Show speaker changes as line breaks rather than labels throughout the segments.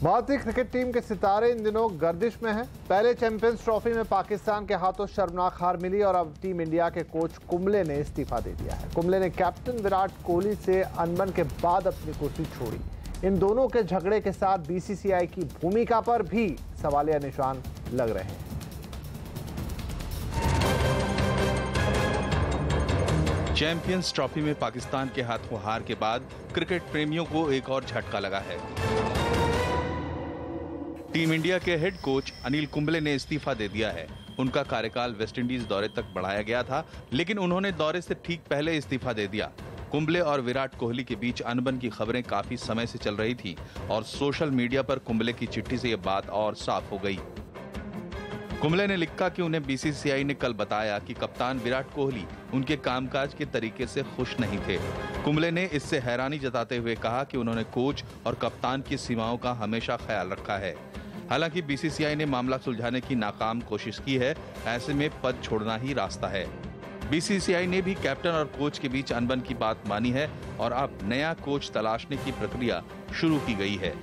भारतीय cricket team के सितारे इन दिनों गर्दिश में हैं। पहले चैंपियंस ट्रॉफी में पाकिस्तान के हाथों शर्मनाक हार मिली और अब टीम इंडिया के कोच कुंबले ने इस्तीफा दे दिया है। कुंबले ने कैप्टन विराट कोहली से अनबन के बाद अपनी कुर्सी छोड़ी। इन दोनों के झगड़े के साथ बीसीसीआई की भूमिका पर भी सवालिया निशान लग रहे हैं।
चैंपियंस ट्रॉफी में पाकिस्तान के हाथों हार के बाद क्रिकेट प्रेमियों को एक और झटका लगा है। टीम इंडिया के हेड कोच अनिल कुंबले ने इस्तीफा दे दिया है। उनका कार्यकाल वेस्टइंडीज दौरे तक बढ़ाया गया था, लेकिन उन्होंने दौरे से ठीक पहले इस्तीफा दे दिया। कुंबले और विराट कोहली के बीच अनबन की खबरें काफी समय से चल रही थी और सोशल मीडिया पर कुंबले की चिट्ठी से यह बात और साफ हो गई। कुंबले ने लिखा कि उन्हें बीसीसीआई ने कल बताया कि कप्तान विराट कोहली उनके कामकाज के तरीके से खुश नहीं थे। कुंबले ने इससे हैरानी जताते हुए कहा कि उन्होंने कोच और कप्तान की सीमाओं का हमेशा ख्याल रखा है। हालांकि बीसीसीआई ने मामला सुलझाने की नाकाम कोशिश की है। ऐसे में पद छोड़ना ही रास्ता है। बीसीसीआई ने भी कैप्टन और कोच के बीच अनबन की बात मानी है और अब नया कोच तलाशने की प्रक्रिया शुरू की गई है।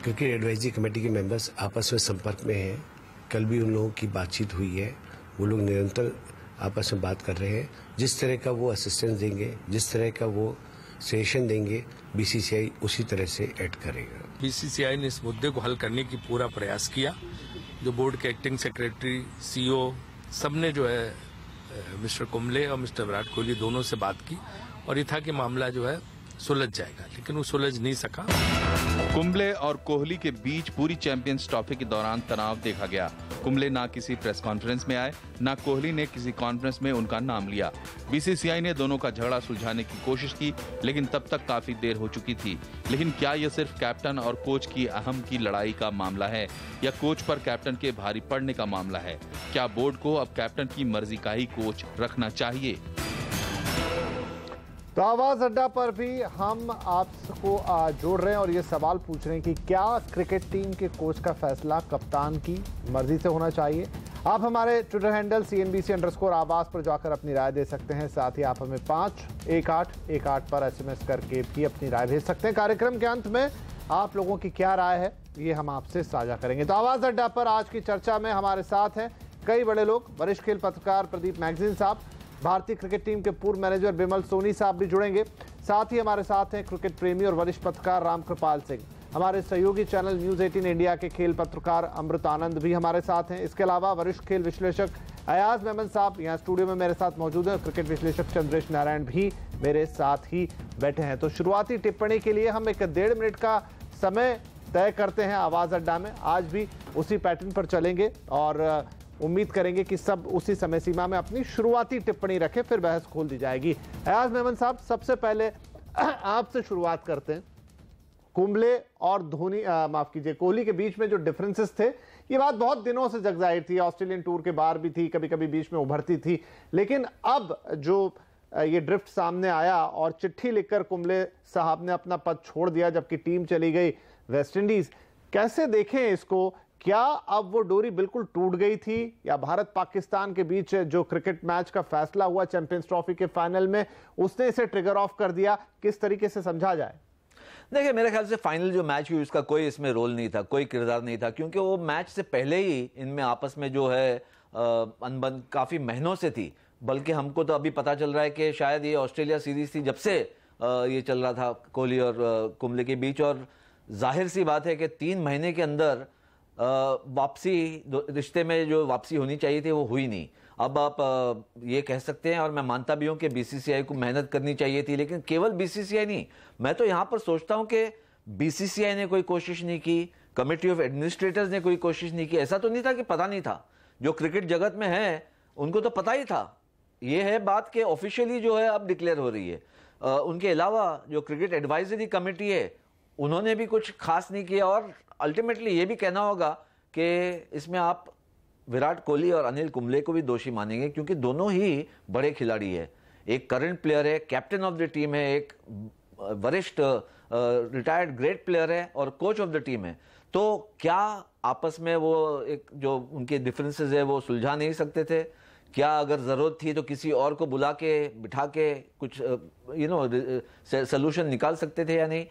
क्रिकेट एडवाइजरी कमेटी के मेंबर्स आपस में संपर्क में हैं। कल भी उन लोगों की बातचीत हुई है। वो लोग निरंतर आपस में बात कर रहे हैं। जिस तरह का वो असिस्टेंस देंगे, जिस तरह का वो सेशन देंगे, बीसीसीआई उसी तरह से ऐड करेगा।
बीसीसीआई ने इस मुद्दे को हल करने की पूरा प्रयास किया। जो बोर्ड के एक्टिंग सेक्रेटरी, सीईओ, सबने जो है मिस्टर कुंबले और मिस्टर विराट कोहली दोनों से बात की और ये था कि मामला जो है सुलझ जाएगा, लेकिन वो सुलझ नहीं सका।
कुंबले और कोहली के बीच पूरी चैंपियंस ट्रॉफी के दौरान तनाव देखा गया। कुंबले ना किसी प्रेस कॉन्फ्रेंस में आए, ना कोहली ने किसी कॉन्फ्रेंस में उनका नाम लिया। बीसीसीआई ने दोनों का झगड़ा सुलझाने की कोशिश की, लेकिन तब तक काफी देर हो चुकी थी। लेकिन क्या यह सिर्फ कैप्टन और कोच की अहम की लड़ाई का मामला है या कोच पर कैप्टन के भारी पड़ने का मामला है? क्या बोर्ड को अब कैप्टन की मर्जी का ही कोच रखना चाहिए?
तो आवाज अड्डा पर भी हम आपको जोड़ रहे हैं और ये सवाल पूछ रहे हैं कि क्या क्रिकेट टीम के कोच का फैसला कप्तान की मर्जी से होना चाहिए? आप हमारे ट्विटर हैंडल CNBC_आवाज पर जाकर अपनी राय दे सकते हैं। साथ ही आप हमें 51818 पर SMS करके भी अपनी राय भेज सकते हैं। कार्यक्रम के अंत में आप लोगों की क्या राय है ये हम आपसे साझा करेंगे। तो आवाज अड्डा पर आज की चर्चा में हमारे साथ हैं कई बड़े लोग। वरिष्ठ खेल पत्रकार प्रदीप मैगजीन साहब, भारतीय क्रिकेट टीम के पूर्व मैनेजर बिमल सोनी साहब भी जुड़ेंगे। साथ ही हमारे साथ हैं क्रिकेट प्रेमी और वरिष्ठ पत्रकार रामकृपाल सिंह। हमारे सहयोगी चैनल न्यूज 18 इंडिया के खेल पत्रकार अमृत आनंद भी हमारे साथ हैं। इसके अलावा वरिष्ठ खेल विश्लेषक अयाज मेमन साहब यहाँ स्टूडियो में मेरे साथ मौजूद हैं। क्रिकेट विश्लेषक चंद्रेश नारायण भी मेरे साथ ही बैठे हैं। तो शुरुआती टिप्पणी के लिए हम एक 1.5 मिनट का समय तय करते हैं आवाज अड्डा में। आज भी उसी पैटर्न पर चलेंगे और उम्मीद करेंगे कि सब उसी समय सीमा में अपनी शुरुआती टिप्पणी रखें, फिर बहस खोल दी जाएगी। अयाज मेमन साहब, सबसे पहले आपसे शुरुआत करते हैं। कुंबले और कोहली के बीच में जो डिफरेंसेस थे, ये बात बहुत दिनों से जगजाहिर थी। ऑस्ट्रेलियन टूर के बाहर भी थी, कभी कभी बीच में उभरती थी, लेकिन अब जो ये ड्रिफ्ट सामने आया और चिट्ठी लिखकर कुंबले साहब ने अपना पद छोड़ दिया जबकि टीम चली गई वेस्टइंडीज, कैसे देखें इसको? क्या अब वो डोरी बिल्कुल टूट गई थी या भारत पाकिस्तान के बीच जो क्रिकेट मैच का फैसला हुआ चैंपियंस ट्रॉफी के फाइनल में, उसने इसे ट्रिगर ऑफ कर दिया? किस तरीके से समझा जाए?
देखिए, मेरे ख्याल से फाइनल जो मैच हुई उसका कोई इसमें रोल नहीं था, कोई किरदार नहीं था, क्योंकि वो मैच से पहले ही इनमें आपस में जो है अनबन काफ़ी महीनों से थी। बल्कि हमको तो अभी पता चल रहा है कि शायद ये ऑस्ट्रेलिया सीरीज थी जब से ये चल रहा था कोहली और कुंबले के बीच। और जाहिर सी बात है कि 3 महीने के अंदर वापसी, रिश्ते में जो वापसी होनी चाहिए थी वो हुई नहीं। अब आप ये कह सकते हैं और मैं मानता भी हूं कि बीसीसीआई को मेहनत करनी चाहिए थी, लेकिन केवल बीसीसीआई नहीं, मैं तो यहां पर सोचता हूं कि बीसीसीआई ने कोई कोशिश नहीं की, कमेटी ऑफ एडमिनिस्ट्रेटर्स ने कोई कोशिश नहीं की। ऐसा तो नहीं था कि पता नहीं था, जो क्रिकेट जगत में है उनको तो पता ही था। ये है बात कि ऑफिशियली जो है अब डिक्लेयर हो रही है। उनके अलावा जो क्रिकेट एडवाइजरी कमेटी है उन्होंने भी कुछ खास नहीं किया। और अल्टीमेटली ये भी कहना होगा कि इसमें आप विराट कोहली और अनिल कुंबले को भी दोषी मानेंगे, क्योंकि दोनों ही बड़े खिलाड़ी है। एक करंट प्लेयर है, कैप्टन ऑफ द टीम है, एक वरिष्ठ रिटायर्ड ग्रेट प्लेयर है और कोच ऑफ द टीम है। तो क्या आपस में वो एक जो उनके डिफरेंसेस है वो सुलझा नहीं सकते थे? क्या अगर ज़रूरत थी तो किसी और को बुला के बिठा के कुछ सोल्यूशन निकाल सकते थे या नहीं?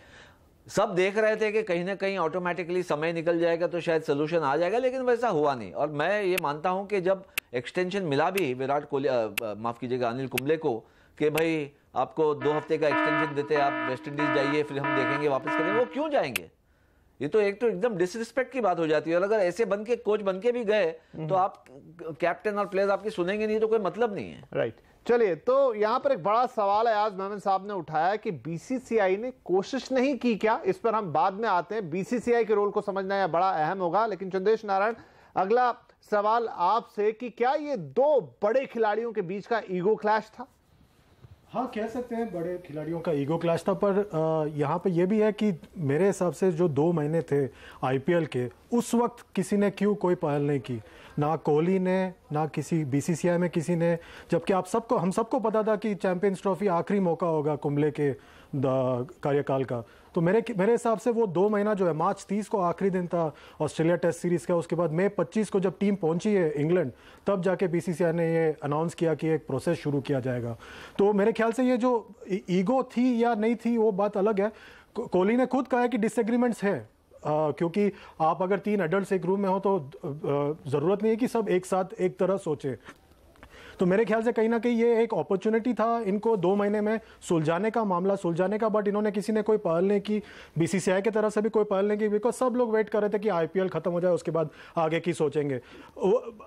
सब देख रहे थे कि कहीं ना कहीं ऑटोमेटिकली समय निकल जाएगा तो शायद सोल्यूशन आ जाएगा, लेकिन वैसा हुआ नहीं। और मैं ये मानता हूं कि जब एक्सटेंशन मिला भी विराट कोहली, माफ कीजिएगा, अनिल कुंबले को, कि भाई आपको 2 हफ्ते का एक्सटेंशन देते, आप वेस्ट इंडीज जाइए, फिर हम देखेंगे वापस करेंगे, वो क्यों जाएंगे? ये तो एक तो एकदम डिसरिस्पेक्ट की बात हो जाती है। और अगर ऐसे बन के कोच बन के भी गए तो आप कैप्टन और प्लेयर्स आपकी सुनेंगे नहीं, तो कोई मतलब नहीं है।
राइट। चलिए, तो यहाँ पर एक बड़ा सवाल है, आज मोहम्मद साहब ने उठाया कि बीसीसीआई ने कोशिश नहीं की क्या? इस पर हम बाद में आते हैं। बीसीसीआई के रोल को समझना यह बड़ा अहम होगा। लेकिन चंदेश नारायण, अगला सवाल आपसे कि क्या ये 2 बड़े खिलाड़ियों के बीच का ईगो क्लैश था?
हाँ, कह सकते हैं बड़े खिलाड़ियों का ईगो क्लैश था, पर यहाँ पे ये भी है कि मेरे हिसाब से जो 2 महीने थे आईपीएल के, उस वक्त किसी ने क्यों कोई पहल नहीं की, ना कोहली ने, ना किसी बीसीसीआई में किसी ने, जबकि हम सबको पता था कि चैंपियंस ट्रॉफी आखिरी मौका होगा कुंबले के कार्यकाल का। तो मेरे हिसाब से वो 2 महीना जो है, मार्च 30 को आखिरी दिन था ऑस्ट्रेलिया टेस्ट सीरीज का, उसके बाद मई 25 को जब टीम पहुंची है इंग्लैंड, तब जाके बीसीसीआई ने ये अनाउंस किया कि एक प्रोसेस शुरू किया जाएगा। तो मेरे ख्याल से ये जो ईगो थी या नहीं थी वो बात अलग है। कोहली ने खुद कहा है कि डिसएग्रीमेंट्स है, क्योंकि आप अगर 3 एडल्ट्स एक रूम में हो तो जरूरत नहीं है कि सब एक साथ एक तरह सोचे। तो मेरे ख्याल से कहीं ना कहीं ये एक अपॉर्चुनिटी था इनको 2 महीने में सुलझाने का, मामला सुलझाने का, बट इन्होंने किसी ने कोई पहल नहीं की, बीसीसीआई की तरफ से भी कोई पहल नहीं की, बिकॉज सब लोग वेट कर रहे थे कि आईपीएल खत्म हो जाए, उसके बाद आगे की सोचेंगे।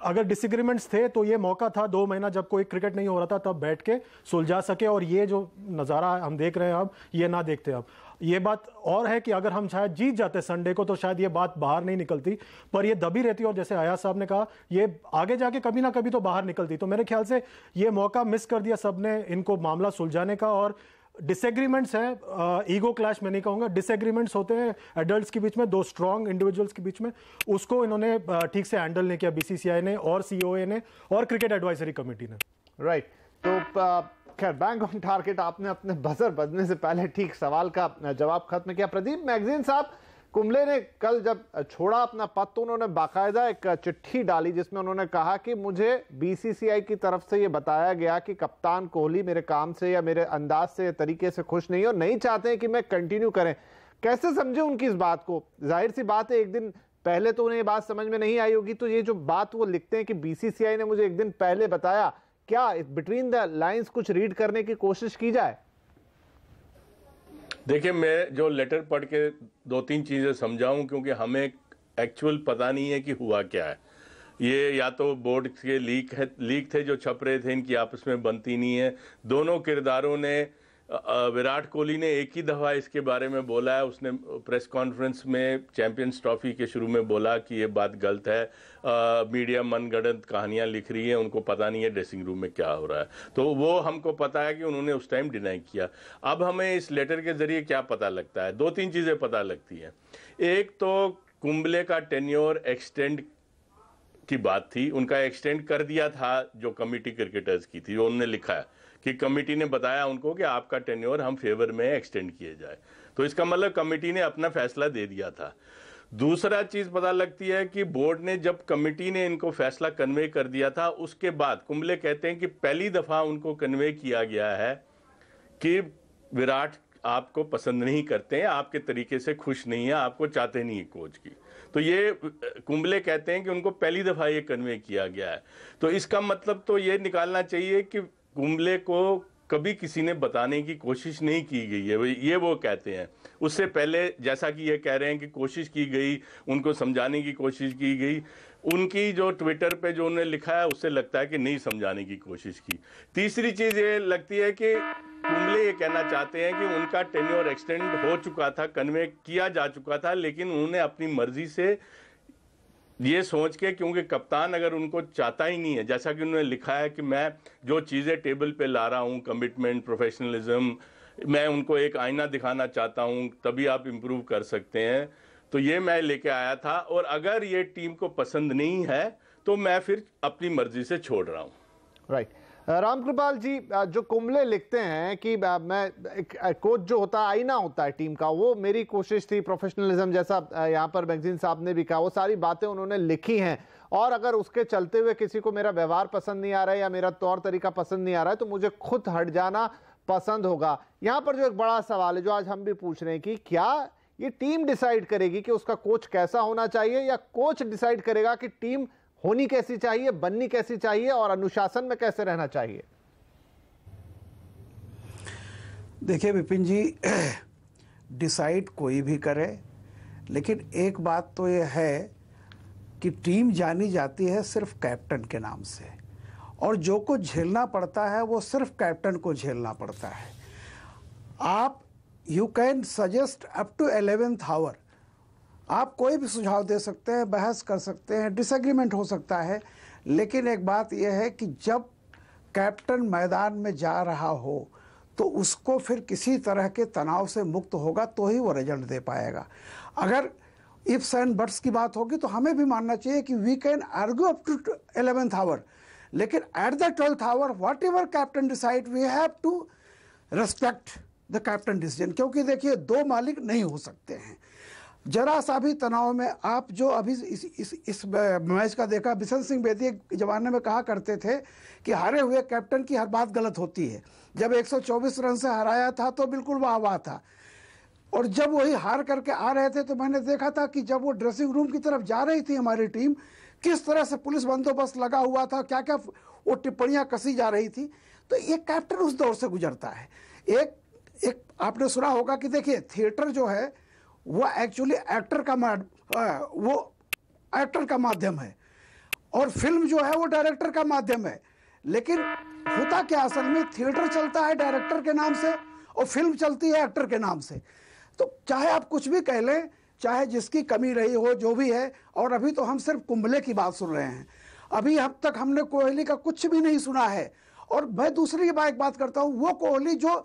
अगर डिसएग्रीमेंट्स थे तो ये मौका था 2 महीना जब कोई क्रिकेट नहीं हो रहा था, तब बैठ के सुलझा सके। और ये जो नज़ारा हम देख रहे हैं अब, ये ना देखते अब। ये बात और है कि अगर हम शायद जीत जाते संडे को तो शायद ये बात बाहर नहीं निकलती, पर ये दबी रहती, और जैसे अयाज साहब ने कहा, ये आगे जाके कभी ना कभी तो बाहर निकलती। तो मेरे ख्याल से ये मौका मिस कर दिया सबने इनको मामला सुलझाने का। और डिसएग्रीमेंट्स हैं, ईगो क्लैश मैं नहीं कहूंगा, डिसएग्रीमेंट्स होते हैं एडल्ट्स के बीच में, 2 स्ट्रॉन्ग इंडिविजुअल्स के बीच में, उसको इन्होंने ठीक से हैंडल नहीं किया बीसीसीआई ने और सीओए ने और क्रिकेट एडवाइजरी कमेटी ने।
राइट। तो खैर, बैंक ऑन टारगेट, आपने अपने बजर बजने से पहले ठीक सवाल का जवाब खत्म किया। प्रदीप मैगजीन साहब, कुंबले ने कल जब छोड़ा अपना पद तो उन्होंने बाकायदा एक चिट्ठी डाली जिसमें उन्होंने कहा कि मुझे बीसीसीआई की तरफ से ये बताया गया कि कप्तान कोहली मेरे काम से या मेरे अंदाज से, तरीके से खुश नहीं है और नहीं चाहते हैं कि मैं कंटिन्यू करें। कैसे समझे उनकी इस बात को? जाहिर सी बात है, एक दिन पहले तो उन्हें ये बात समझ में नहीं आई होगी, तो ये जो बात वो लिखते हैं कि बीसीसीआई ने मुझे एक दिन पहले बताया, क्या बिटवीन द लाइंस कुछ रीड करने की कोशिश की जाए?
देखिए, मैं जो लेटर पढ़ के 2-3 चीजें समझाऊं, क्योंकि हमें एक्चुअल पता नहीं है कि हुआ क्या है। ये या तो बोर्ड के लीक थे जो छप रहे थे, इनकी आपस में बनती नहीं है। दोनों किरदारों ने, विराट कोहली ने एक ही दफ़ा इसके बारे में बोला है, उसने प्रेस कॉन्फ्रेंस में चैंपियंस ट्रॉफी के शुरू में बोला कि ये बात गलत है, मीडिया मनगढ़ंत कहानियां लिख रही है, उनको पता नहीं है ड्रेसिंग रूम में क्या हो रहा है। तो वो हमको पता है कि उन्होंने उस टाइम डिनाई किया। अब हमें इस लेटर के जरिए क्या पता लगता है? 2-3 चीज़ें पता लगती हैं। एक तो कुंबले का टेन्योर एक्सटेंड की बात थी, उनका एक्सटेंड कर दिया था जो कमेटी क्रिकेटर्स की थी, जो उन्होंने लिखा है कि कमेटी ने बताया उनको कि आपका टेन्योर हम फेवर में एक्सटेंड किए जाए। तो इसका मतलब कमेटी ने अपना फैसला दे दिया था। दूसरा चीज पता लगती है कि बोर्ड ने, जब कमेटी ने इनको फैसला कन्वे कर दिया था, उसके बाद कुंबले कहते हैं कि पहली दफा उनको कन्वे किया गया है कि विराट आपको पसंद नहीं करते हैं, आपके तरीके से खुश नहीं है, आपको चाहते नहीं है कोच की। तो ये कुंबले कहते हैं कि उनको पहली दफा ये कन्वे किया गया है। तो इसका मतलब तो ये निकालना चाहिए कि कुंबले को कभी किसी ने बताने की कोशिश नहीं की गई है, ये वो कहते हैं। उससे पहले जैसा कि ये कह रहे हैं कि कोशिश की गई, उनको समझाने की कोशिश की गई। उनकी जो ट्विटर पे जो उन्होंने लिखा है उससे लगता है कि नहीं समझाने की कोशिश की। तीसरी चीज ये लगती है कि कुंबले ये कहना चाहते हैं कि उनका टेन्योर एक्सटेंड हो चुका था, कन्वे किया जा चुका था, लेकिन उन्होंने अपनी मर्जी से ये सोच के, क्योंकि कप्तान अगर उनको चाहता ही नहीं है, जैसा कि उन्होंने लिखा है कि मैं जो चीज़ें टेबल पे ला रहा हूँ, कमिटमेंट, प्रोफेशनलिज्म, मैं उनको एक आईना दिखाना चाहता हूँ, तभी आप इम्प्रूव कर सकते हैं। तो ये मैं लेके आया था, और अगर ये टीम को पसंद नहीं है तो मैं फिर अपनी मर्जी से छोड़ रहा हूँ।
राइट। रामकृपाल जी, जो कुंबले लिखते हैं कि मैं एक कोच जो होता है आईना होता है टीम का, वो मेरी कोशिश थी, प्रोफेशनलिज्म जैसा यहाँ पर मैगजीन साहब ने भी कहा, वो सारी बातें उन्होंने लिखी हैं, और अगर उसके चलते हुए किसी को मेरा व्यवहार पसंद नहीं आ रहा है या मेरा तौर तरीका पसंद नहीं आ रहा है तो मुझे खुद हट जाना पसंद होगा। यहाँ पर जो एक बड़ा सवाल है जो आज हम भी पूछ रहे हैं कि क्या ये टीम डिसाइड करेगी कि उसका कोच कैसा होना चाहिए, या कोच डिसाइड करेगा कि टीम होनी कैसी चाहिए, बननी कैसी चाहिए और अनुशासन में कैसे रहना चाहिए?
देखिए विपिन जी, डिसाइड कोई भी करे, लेकिन एक बात तो ये है कि टीम जानी जाती है सिर्फ कैप्टन के नाम से, और जो कुछ झेलना पड़ता है वो सिर्फ कैप्टन को झेलना पड़ता है। आप you can suggest up to 11th hour, आप कोई भी सुझाव दे सकते हैं, बहस कर सकते हैं, डिसएग्रीमेंट हो सकता है, लेकिन एक बात यह है कि जब कैप्टन मैदान में जा रहा हो तो उसको फिर किसी तरह के तनाव से मुक्त होगा तो ही वो रिजल्ट दे पाएगा। अगर इफ्स एंड बट्स की बात होगी तो हमें भी मानना चाहिए कि we can argue up to 11th hour, लेकिन at the 12th hour whatever captain decide we have to respect the captain decision. क्योंकि देखिए, दो मालिक नहीं हो सकते हैं। जरा सा भी तनाव में आप जो अभी इस मैच का देखा, बिशन सिंह बेदी एक जमाने में कहा करते थे कि हारे हुए कैप्टन की हर बात गलत होती है। जब 124 रन से हराया था तो बिल्कुल वाह वाह था, और जब वही हार करके आ रहे थे तो मैंने देखा था कि जब वो ड्रेसिंग रूम की तरफ जा रही थी हमारी टीम, किस तरह से पुलिस बंदोबस्त लगा हुआ था, क्या क्या वो टिप्पणियां कसी जा रही थी। तो ये कैप्टन उस दौर से गुजरता है। एक आपने सुना होगा कि देखिए, थिएटर जो है वो एक्चुअली एक्टर का माध्यम है, और फिल्म जो है वो डायरेक्टर का माध्यम है। लेकिन होता क्या असल में, थिएटर चलता है डायरेक्टर के नाम से और फिल्म चलती है एक्टर के नाम से। तो चाहे आप कुछ भी कह लें, चाहे जिसकी कमी रही हो, जो भी है, और अभी तो हम सिर्फ कुंबले की बात सुन रहे हैं, अभी अब तक हमने कोहली का कुछ भी नहीं सुना है। और मैं दूसरी एक बात करता हूं, वो कोहली जो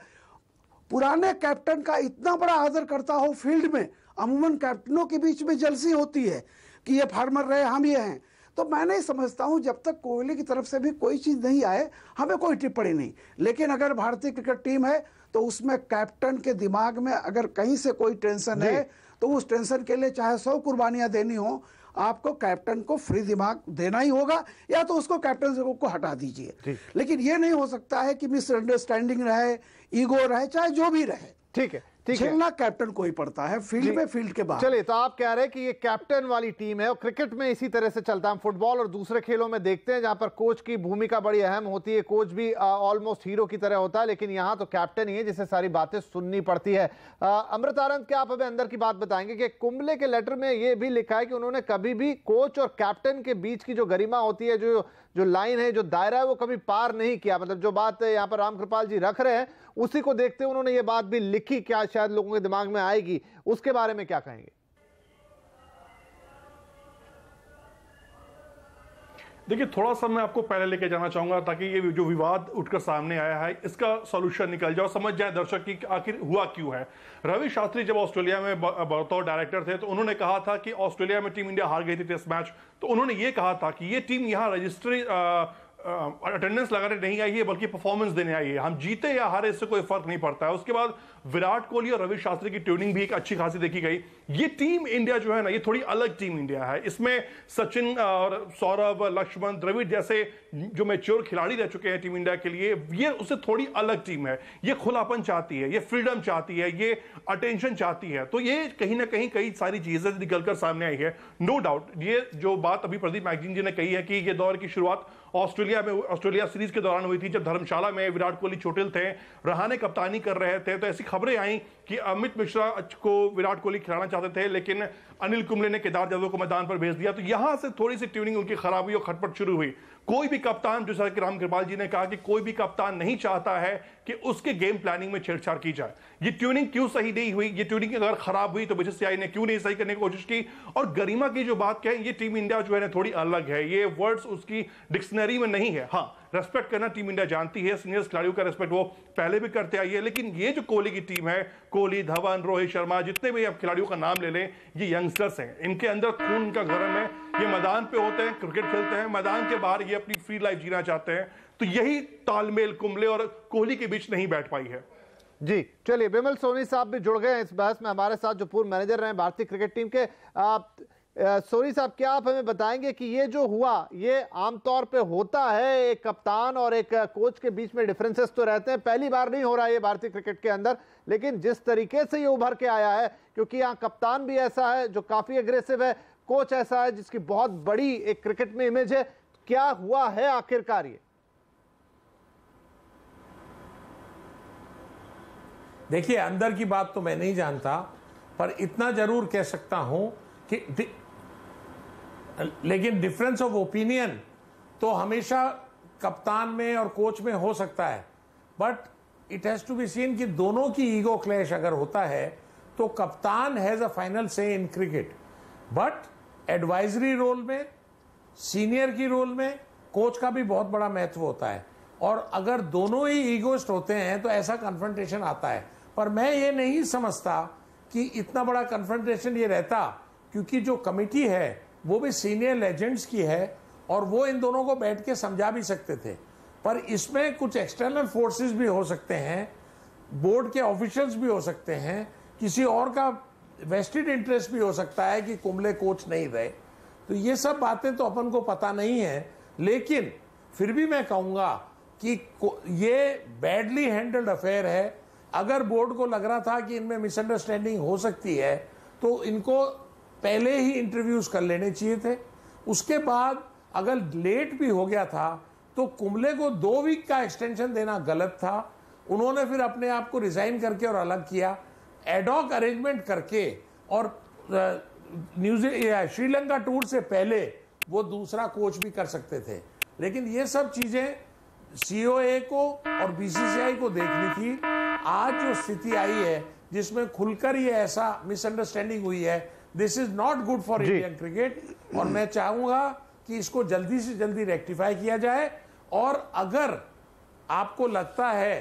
पुराने कैप्टन का इतना बड़ा आदर करता हो फील्ड में, अमूमन कैप्टनों के बीच में जलसी होती है कि ये फार्मर रहे, हम ये हैं। तो मैं नहीं समझता हूं, जब तक कोहली की तरफ से भी कोई चीज नहीं आए हमें कोई टिप्पणी नहीं। लेकिन अगर भारतीय क्रिकेट टीम है तो उसमें कैप्टन के दिमाग में अगर कहीं से कोई टेंशन है तो उस टेंशन के लिए चाहे 100 कुर्बानियां देनी हो, आपको कैप्टन को फ्री दिमाग देना ही होगा, या तो उसको कैप्टन को हटा दीजिए। लेकिन ये नहीं हो सकता है कि मिसअंडरस्टैंडिंग रहे, ईगो रहे, चाहे जो भी रहे।
ठीक है,
झेलना कैप्टन को ही पड़ता है फील्ड में, फील्ड के बाहर।
चलिए, तो आप कह रहे हैं कि ये कैप्टन वाली टीम है, और क्रिकेट में इसी तरह से चलता है। हम फुटबॉल और दूसरे खेलों में देखते हैं जहां पर कोच की भूमिका बड़ी अहम होती है, कोच भी ऑलमोस्ट हीरो की तरह होता है, लेकिन यहां तो कैप्टन ही है जिसे सारी बातें सुननी पड़ती है। अमृत आनंद, क्या आप हमें अंदर की बात बताएंगे कि कुंबले के लेटर में यह भी लिखा है कि उन्होंने कभी भी कोच और कैप्टन के बीच की जो गरिमा होती है, जो लाइन है, जो दायरा है, वो कभी पार नहीं किया। मतलब जो बात यहाँ पर रामकृपाल जी रख रहे हैं उसी को देखते हुए उन्होंने ये बात भी लिखी, क्या शायद लोगों के दिमाग में आएगी, उसके बारे में क्या कहेंगे?
देखिए, थोड़ा सा मैं आपको पहले लेके जाना चाहूंगा ताकि ये जो विवाद उठकर सामने आया है इसका सॉल्यूशन निकल जाए, समझ जाए दर्शक की आखिर हुआ क्यों है। रवि शास्त्री जब ऑस्ट्रेलिया में बतौर डायरेक्टर थे तो उन्होंने कहा था कि ऑस्ट्रेलिया में टीम इंडिया हार गई थी टेस्ट मैच, तो उन्होंने ये कहा था कि ये टीम यहां रजिस्ट्री अटेंडेंस लगाने नहीं आई है बल्कि परफॉर्मेंस देने आई है, हम जीते या हारे इससे कोई फर्क नहीं पड़ता है। उसके बाद विराट कोहली और रवि शास्त्री की ट्यूनिंग भी एक अच्छी खासी देखी गई। ये टीम इंडिया जो है ना, ये थोड़ी अलग टीम इंडिया है। इसमें सचिन और सौरभ, लक्ष्मण, द्रविड़ जैसे जो मैच्योर खिलाड़ी रह चुके हैं टीम इंडिया के लिए, ये उससे थोड़ी अलग टीम है। ये खुलापन चाहती है, ये फ्रीडम चाहती है, ये अटेंशन चाहती है। तो ये कहीं ना कहीं कई सारी चीजें निकलकर सामने आई है। नो डाउट ये जो बात अभी प्रदीप मैगजीन जी ने कही है कि ये दौर की शुरुआत ऑस्ट्रेलिया सीरीज के दौरान हुई थी, जब धर्मशाला में विराट कोहली चोटिल थे, रहाणे कप्तानी कर रहे थे, तो ऐसी खबरें आई कि अमित मिश्रा को विराट कोहली खिलाना चाहते थे, लेकिन अनिल कुंबले ने केदार जाधव को मैदान पर भेज दिया। तो यहां से थोड़ी सी ट्यूनिंग उनकी खराब हुई और खटपट शुरू हुई। कोई भी कप्तान, जैसा कि रामकृपाल जी ने कहा कि कोई भी कप्तान नहीं चाहता है कि उसके गेम प्लानिंग में छेड़छाड़ की जाए। ये ट्यूनिंग क्यों सही नहीं हुई, ये ट्यूनिंग अगर खराब हुई तो बीसीसीआई ने क्यों नहीं सही करने की कोशिश की। और गरिमा की जो बात कहें, ये टीम इंडिया जो है ना थोड़ी अलग है, ये वर्ड्स उसकी डिक्शनरी में नहीं है। हाँ, रेस्पेक्ट करना टीम इंडिया जानती है, सीनियर्स खिलाड़ियों का रेस्पेक्ट वो पहले भी करते आई है, लेकिन ये जो कोहली की टीम है, कोहली, धवन, रोहित शर्मा, जितने भी आप खिलाड़ियों का नाम ले लें, ये यंगस्टर्स हैं, इनके अंदर खून इनका गर्म है, ये मैदान पे होते हैं, क्रिकेट खेलते हैं, मैदान के बाहर ये अपनी फ्री लाइफ जीना चाहते हैं। तो यही तालमेल कुंबले और कोहली के बीच नहीं बैठ पाई है।
जी, चलिए, बिमल सोनी साहब भी जुड़ गए इस बहस में हमारे साथ, जो पूर्व मैनेजर रहे भारतीय क्रिकेट टीम के। सोरी साहब, क्या आप हमें बताएंगे कि ये जो हुआ ये आमतौर पे होता है, एक कप्तान और एक कोच के बीच में डिफरेंसेस तो रहते हैं, पहली बार नहीं हो रहा है ये भारतीय क्रिकेट के अंदर, लेकिन जिस तरीके से ये उभर के आया है, क्योंकि यहाँ कप्तान भी ऐसा है जो काफी एग्रेसिव है, कोच ऐसा है जिसकी बहुत बड़ी एक क्रिकेट में इमेज है, क्या हुआ है आखिरकार ये?
देखिए, अंदर की बात तो मैं नहीं जानता, पर इतना जरूर कह सकता हूं कि लेकिन डिफरेंस ऑफ ओपिनियन तो हमेशा कप्तान में और कोच में हो सकता है, but it has to be seen कि दोनों की ईगो क्लैश अगर होता है तो कप्तान has a final say in cricket, but advisory role में, सीनियर की रोल में कोच का भी बहुत बड़ा महत्व होता है, और अगर दोनों ही ईगोइस्ट होते हैं तो ऐसा कन्फ्रंटेशन आता है। पर मैं ये नहीं समझता कि इतना बड़ा कन्फ्रंटेशन ये रहता, क्योंकि जो कमिटी है वो भी सीनियर लेजेंड्स की है और वो इन दोनों को बैठ के समझा भी सकते थे, पर इसमें कुछ एक्सटर्नल फोर्सेस भी हो सकते हैं, बोर्ड के ऑफिशियल्स भी हो सकते हैं, किसी और का वेस्टेड इंटरेस्ट भी हो सकता है कि कुंबले कोच नहीं रहे, तो ये सब बातें तो अपन को पता नहीं है। लेकिन फिर भी मैं कहूंगा कि ये बैडली हैंडल्ड अफेयर है। अगर बोर्ड को लग रहा था कि इनमें मिसअंडरस्टैंडिंग हो सकती है तो इनको पहले ही इंटरव्यूज कर लेने चाहिए थे। उसके बाद अगर लेट भी हो गया था तो कुंबले को 2 वीक का एक्सटेंशन देना गलत था। उन्होंने फिर अपने आप को रिजाइन करके और अलग किया, एडॉक अरेंजमेंट करके, और श्रीलंका टूर से पहले वो दूसरा कोच भी कर सकते थे। लेकिन ये सब चीजें सीओए को और बीसीसीआई को देखनी थी। आज जो स्थिति आई है जिसमें खुलकर ये ऐसा मिसअंडरस्टैंडिंग हुई है, this is not good for Indian cricket, और मैं चाहूंगा कि इसको जल्दी से जल्दी रेक्टिफाई किया जाए। और अगर आपको लगता है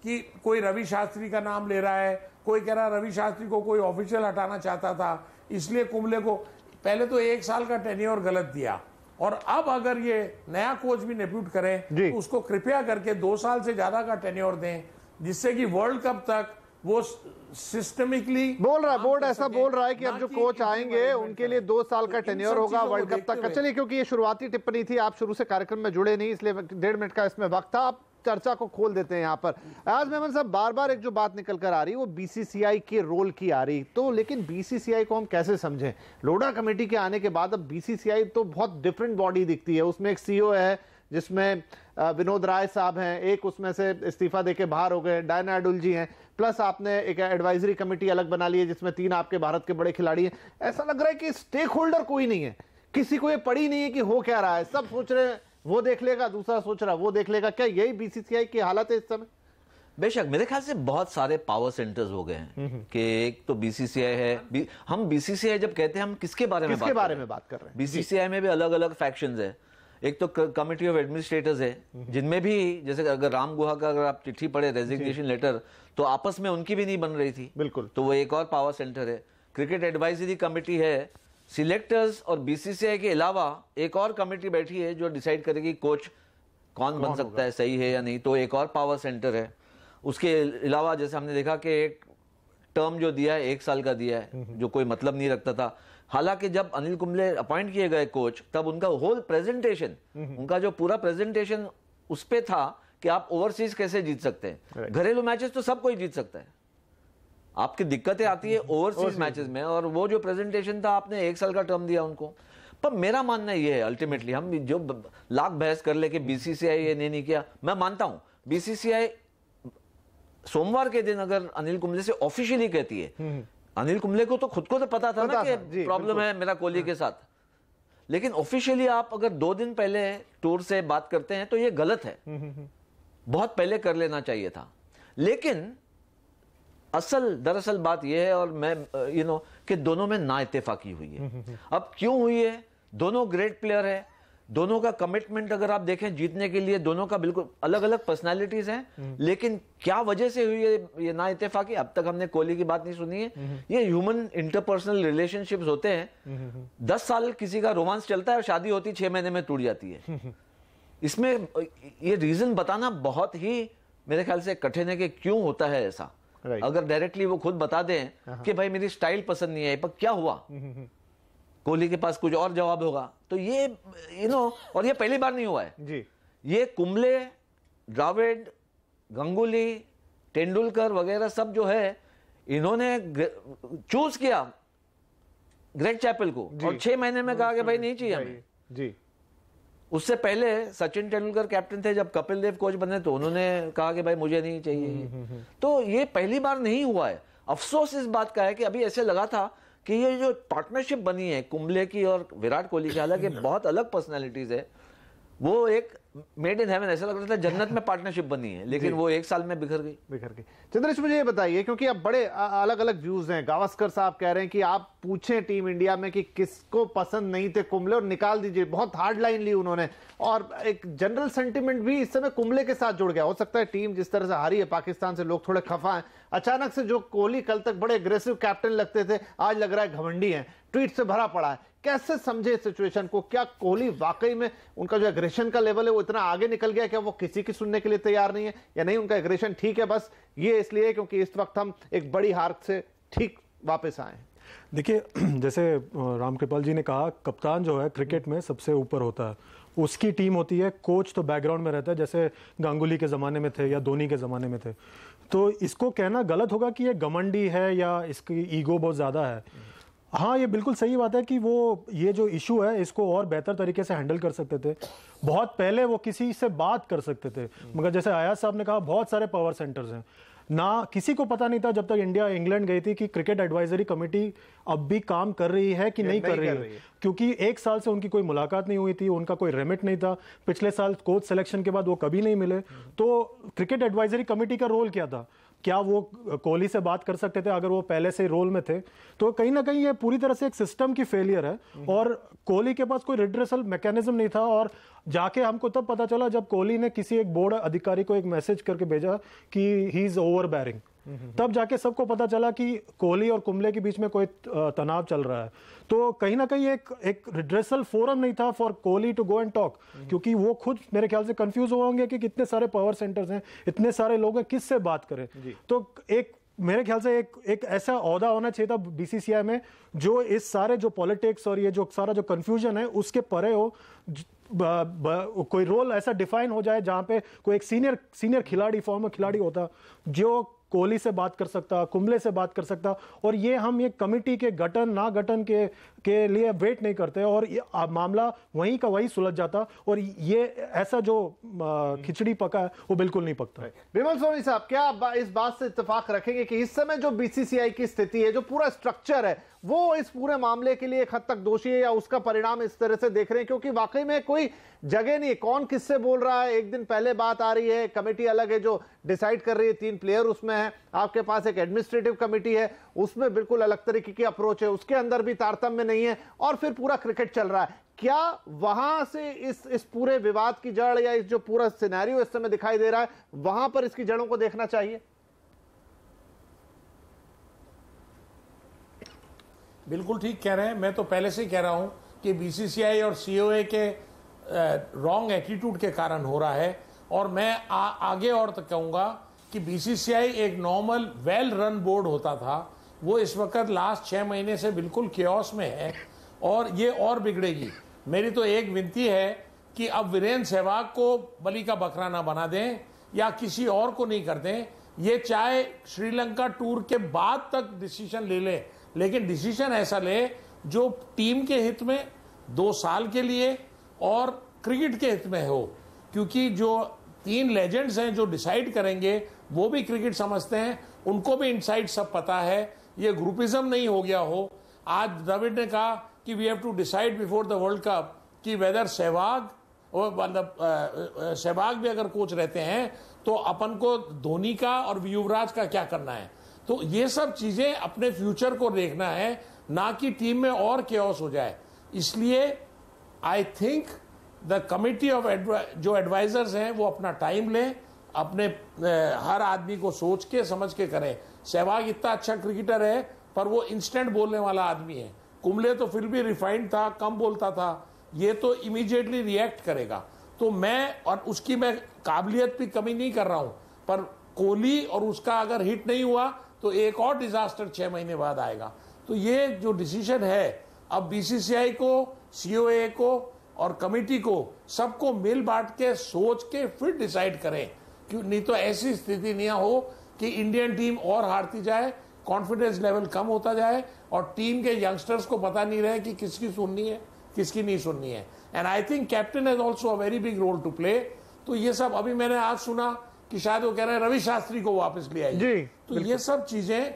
कि कोई रवि शास्त्री का नाम ले रहा है, कोई कह रहा है रवि शास्त्री को कोई ऑफिशियल हटाना चाहता था इसलिए कुंबले को पहले तो 1 साल का टेन्योर गलत दिया, और अब अगर ये नया कोच भी डेब्यूट करे तो उसको कृपया करके 2 साल से ज्यादा का टेन्योर दें, जिससे कि वर्ल्ड कप तक वो सिस्टमिकली
बोल रहा है, बोर्ड ऐसा बोल रहा है कि अब जो कोच आएंगे उनके लिए 2 साल का टेन्योर होगा वर्ल्ड कप तक का। चलिए, क्योंकि ये शुरुआती टिप्पणी थी, आप शुरू से कार्यक्रम में जुड़े नहीं, इसलिए 1.5 मिनट का इसमें वक्त था, आप चर्चा को खोल देते हैं यहाँ पर। आज मेमन साहब, बार बार एक जो बात निकल कर आ रही है वो बीसीसीआई के रोल की आ रही, तो लेकिन बीसीसीआई को हम कैसे समझें? लोढ़ा कमेटी के आने के बाद अब बीसीसीआई तो बहुत डिफरेंट बॉडी दिखती है। उसमें एक सीईओ है जिसमें विनोद राय साहब हैं, एक उसमें से इस्तीफा देके बाहर हो गए, डायना अडुल जी हैं, प्लस आपने एक एडवाइजरी कमेटी अलग बना ली है जिसमें 3 आपके भारत के बड़े खिलाड़ी हैं। ऐसा लग रहा है कि स्टेक होल्डर कोई नहीं है, किसी को ये पड़ी नहीं है कि हो क्या रहा है। सब सोच रहे हैं वो देख लेगा, दूसरा सोच रहा वो देख लेगा। क्या यही बीसीसीआई की हालत है इस समय?
बेशक, मेरे ख्याल से बहुत सारे पावर सेंटर्स हो गए हैं कि एक तो बीसीसीआई है। हम बीसीसीआई जब कहते हैं हम किसके बारे में बात कर रहे हैं? बीसीसीआई में भी अलग अलग फैक्शंस है। एक तो कमिटी ऑफ एडमिनिस्ट्रेटर्स है, जिनमें भी जैसे अगर राम गुहा का अगर आप चिट्ठी पढ़े रेजिग्नेशन लेटर, तो आपस में उनकी भी नहीं बन रही थी, बिल्कुल, तो वो एक और पावर सेंटर है। क्रिकेट एडवाइजरी कमेटी है। सिलेक्टर्स और बीसीसीआई के अलावा एक और कमेटी बैठी है जो डिसाइड करेगी कोच कौन बन सकता है, सही है या नहीं, तो एक और पावर सेंटर है। उसके अलावा जैसे हमने देखा कि एक टर्म जो दिया है 1 साल का दिया है, जो कोई मतलब नहीं रखता था। हालांकि जब अनिल कुंबले अपॉइंट किए गए कोच, तब उनका होल प्रेजेंटेशन, उनका जो पूरा प्रेजेंटेशन उस पे था कि आप ओवरसीज कैसे जीत सकते हैं। घरेलू मैचेस तो सब कोई जीत सकता है, आपकी दिक्कतें आती है ओवरसीज मैचेस में, और वो जो प्रेजेंटेशन था आपने 1 साल का टर्म दिया उनको। पर मेरा मानना ये है, अल्टीमेटली हम जो लाख बहस कर ले कि बीसीसीआई ये नहीं किया, मैं मानता हूं बीसीसीआई सोमवार के दिन अगर अनिल कुंबले से ऑफिशियली कहती है, अनिल कुंबले को तो खुद को तो पता था ना कि प्रॉब्लम है मेरा कोहली के साथ, लेकिन ऑफिशियली आप अगर 2 दिन पहले टूर से बात करते हैं तो ये गलत है, बहुत पहले कर लेना चाहिए था। लेकिन दरअसल बात यह है, और मैं कि दोनों में ना इत्तेफाकी हुई है। अब क्यों हुई है? दोनों ग्रेट प्लेयर है, दोनों का कमिटमेंट अगर आप देखें जीतने के लिए, दोनों का बिल्कुल अलग अलग पर्सनालिटीज हैं, लेकिन क्या वजह से हुई है ये ना इत्तेफाकी? अब तक हमने कोहली की बात नहीं सुनी है। ये ह्यूमन इंटरपर्सनल रिलेशनशिप्स होते हैं, 10 साल किसी का रोमांस चलता है और शादी होती 6 महीने में टूट जाती है। इसमें ये रीजन बताना बहुत ही मेरे ख्याल से कठिन है कि क्यों होता है ऐसा। अगर डायरेक्टली वो खुद बता दें कि भाई मेरी स्टाइल पसंद नहीं आई, पर क्या हुआ, कोहली के पास कुछ और जवाब होगा। तो ये और ये पहली बार नहीं हुआ है
जी।
ये कुंबले, द्रविड़, गंगुली, तेंदुलकर वगैरह सब जो है इन्होंने चूज किया ग्रेग चैपल को और 6 महीने में कहा कि भाई नहीं चाहिए हमें
जी।
उससे पहले सचिन तेंदुलकर कैप्टन थे, जब कपिल देव कोच बने तो उन्होंने कहा कि भाई मुझे नहीं चाहिए। तो ये पहली बार नहीं हुआ है। अफसोस इस बात का है कि अभी ऐसे लगा था कि ये जो पार्टनरशिप बनी है कुंबले की और विराट कोहली की, हालांकि बहुत अलग पर्सनालिटीज है, वो एक मेड इन हेवन, ऐसा लग रहा था जन्नत में पार्टनरशिप बनी है, लेकिन वो 1 साल में बिखर गई।
चंद्रेश, मुझे ये बताइए, क्योंकि अब बड़े अलग अलग व्यूज हैं। गावस्कर साहब कह रहे हैं कि आप पूछें टीम इंडिया में कि किसको पसंद नहीं थे कुंबले और निकाल दीजिए, बहुत हार्ड लाइन ली उन्होंने। और एक जनरल सेंटिमेंट भी इस समय कुंबले के साथ जुड़ गया। हो सकता है टीम जिस तरह से हारी है पाकिस्तान से, लोग थोड़े खफा हैं। अचानक से जो कोहली कल तक बड़े एग्रेसिव कैप्टन लगते थे, आज लग रहा है घमंडी है, ट्वीट से भरा पड़ा है। कैसे समझे सिचुएशन को? क्या कोहली वाकई में उनका जो एग्रेशन का लेवल है वो इतना आगे निकल गया, क्या वो किसी की सुनने के लिए तैयार नहीं है, या नहीं उनका एग्रेशन ठीक है, बस ये इसलिए क्योंकि इस वक्त हम एक बड़ी हार से ठीक वापस आए हैं?
देखिए, जैसे रामकृपाल जी ने कहा, कप्तान जो है क्रिकेट में सबसे ऊपर होता है, उसकी टीम होती है, कोच तो बैकग्राउंड में रहता है, जैसे गांगुली के ज़माने में थे या धोनी के ज़माने में थे। तो इसको कहना गलत होगा कि ये घमंडी है या इसकी ईगो बहुत ज़्यादा है। हाँ, ये बिल्कुल सही बात है कि वो ये जो इशू है इसको और बेहतर तरीके से हैंडल कर सकते थे। बहुत पहले वो किसी से बात कर सकते थे, मगर जैसे आयाज साहब ने कहा, बहुत सारे पावर सेंटर्स हैं ना, किसी को पता नहीं था जब तक इंडिया इंग्लैंड गई थी कि क्रिकेट एडवाइजरी कमेटी अब भी काम कर रही है कि नहीं कर रही है, क्योंकि 1 साल से उनकी कोई मुलाकात नहीं हुई थी, उनका कोई रेमिट नहीं था। पिछले साल कोच सिलेक्शन के बाद वो कभी नहीं मिले। तो क्रिकेट एडवाइजरी कमेटी का रोल क्या था? क्या वो कोहली से बात कर सकते थे अगर वो पहले से रोल में थे? तो कहीं ना कहीं ये पूरी तरह से एक सिस्टम की फेलियर है और कोहली के पास कोई रिड्रेसल मैकेनिज्म नहीं था। और जाके हमको तब पता चला जब कोहली ने किसी एक बोर्ड अधिकारी को एक मैसेज करके भेजा कि ही इज ओवरबेयरिंग, तब जाके सबको पता चला कि कोहली और कुंबले के बीच में कोई तनाव चल रहा है। तो कहीं ना कहीं एक रिड्रेसल फोरम नहीं था for Kohli to go and talk, क्योंकि वो खुद मेरे ख्याल से कंफ्यूज होंगे कि कितने सारे पावर सेंटर्स हैं, इतने सारे लोग हैं, किससे बात करें। तो एक मेरे ख्याल से एक ऐसा ओहदा होना चाहिए था बीसीसीआई में जो इस सारे जो पॉलिटिक्स और ये जो सारा जो कंफ्यूजन है उसके परे हो। कोई रोल ऐसा डिफाइन हो जाए जहां पे कोई एक सीनियर खिलाड़ी, फॉर्मर खिलाड़ी होता जो कोहली से बात कर सकता, कुंबले से बात कर सकता, और ये हम ये कमिटी के गठन ना गठन के लिए वेट नहीं करते और ये मामला वहीं का वहीं सुलझ जाता। और ये ऐसा जो खिचड़ी पका है वो बिल्कुल नहीं पकता।
बिमल सोनी साहब, क्या आप इस बात से इत्तेफाक रखेंगे कि इस समय जो बीसीसीआई की स्थिति है, जो पूरा स्ट्रक्चर है, वो इस पूरे मामले के लिए एक हद तक दोषी है, या उसका परिणाम इस तरह से देख रहे हैं? क्योंकि वाकई में कोई जगह नहीं है, कौन किससे बोल रहा है। एक दिन पहले बात आ रही है, कमेटी अलग है जो डिसाइड कर रही है, 3 प्लेयर उसमें है, आपके पास एक एडमिनिस्ट्रेटिव कमेटी है, उसमें बिल्कुल अलग तरीके की अप्रोच है, उसके अंदर भी तारतम्य नहीं है, और फिर पूरा क्रिकेट चल रहा है। क्या वहां से इस पूरे विवाद की जड़, या इस जो पूरा सिनेरियो इस समय दिखाई दे रहा है, वहां पर इसकी जड़ों को देखना चाहिए?
बिल्कुल ठीक कह रहे हैं। मैं तो पहले से ही कह रहा हूं कि बीसीसीआई और सीओए के रॉन्ग एटीट्यूड के कारण हो रहा है। और मैं आगे और तक कहूंगा कि बीसीसीआई एक नॉर्मल वेल रन बोर्ड होता था, वो इस वक्त लास्ट 6 महीने से बिल्कुल केओस में है और ये और बिगड़ेगी। मेरी तो एक विनती है कि अब वीरेंद्र सहवाग को बलि का बकरा ना बना दें या किसी और को नहीं कर दें। ये चाहे श्रीलंका टूर के बाद तक डिसीजन ले ले, लेकिन डिसीजन ऐसा ले जो टीम के हित में 2 साल के लिए और क्रिकेट के हित में हो, क्योंकि जो 3 लेजेंड्स हैं जो डिसाइड करेंगे वो भी क्रिकेट समझते हैं, उनको भी इनसाइड सब पता है, ये ग्रुपिज्म नहीं हो गया हो। आज द्रविड़ ने कहा कि we have to decide before the world cup कि वेदर सहवाग सहवाग भी अगर कोच रहते हैं तो अपन को धोनी का और युवराज का क्या करना है। तो ये सब चीजें अपने फ्यूचर को देखना है, ना कि टीम में और केओस हो जाए। इसलिए I think the committee of जो एडवाइजर्स हैं वो अपना टाइम लें, अपने हर आदमी को सोच के समझ के करें। सहवाग इतना अच्छा क्रिकेटर है पर वो इंस्टेंट बोलने वाला आदमी है। कुंबले तो फिर भी रिफाइंड था, कम बोलता था, ये तो इमीडिएटली रिएक्ट करेगा। तो मैं और उसकी मैं काबिलियत भी कमी नहीं कर रहा हूं, पर कोहली और उसका अगर हिट नहीं हुआ तो एक और डिजास्टर 6 महीने बाद आएगा। तो ये जो डिसीजन है अब बीसीसीआई को, सीओए को और कमेटी को सबको मिल बांट के सोच के फिर डिसाइड करें, क्यों नहीं तो ऐसी स्थिति नहीं हो कि इंडियन टीम और हारती जाए, कॉन्फिडेंस लेवल कम होता जाए और टीम के यंगस्टर्स को पता नहीं रहे कि किसकी सुननी है किसकी नहीं सुननी है। And I think captain has also a very big role to play. तो ये सब अभी मैंने आज सुना कि शायद वो कह रहे हैं रवि शास्त्री को वापस ले आइए, तो ये सब चीजें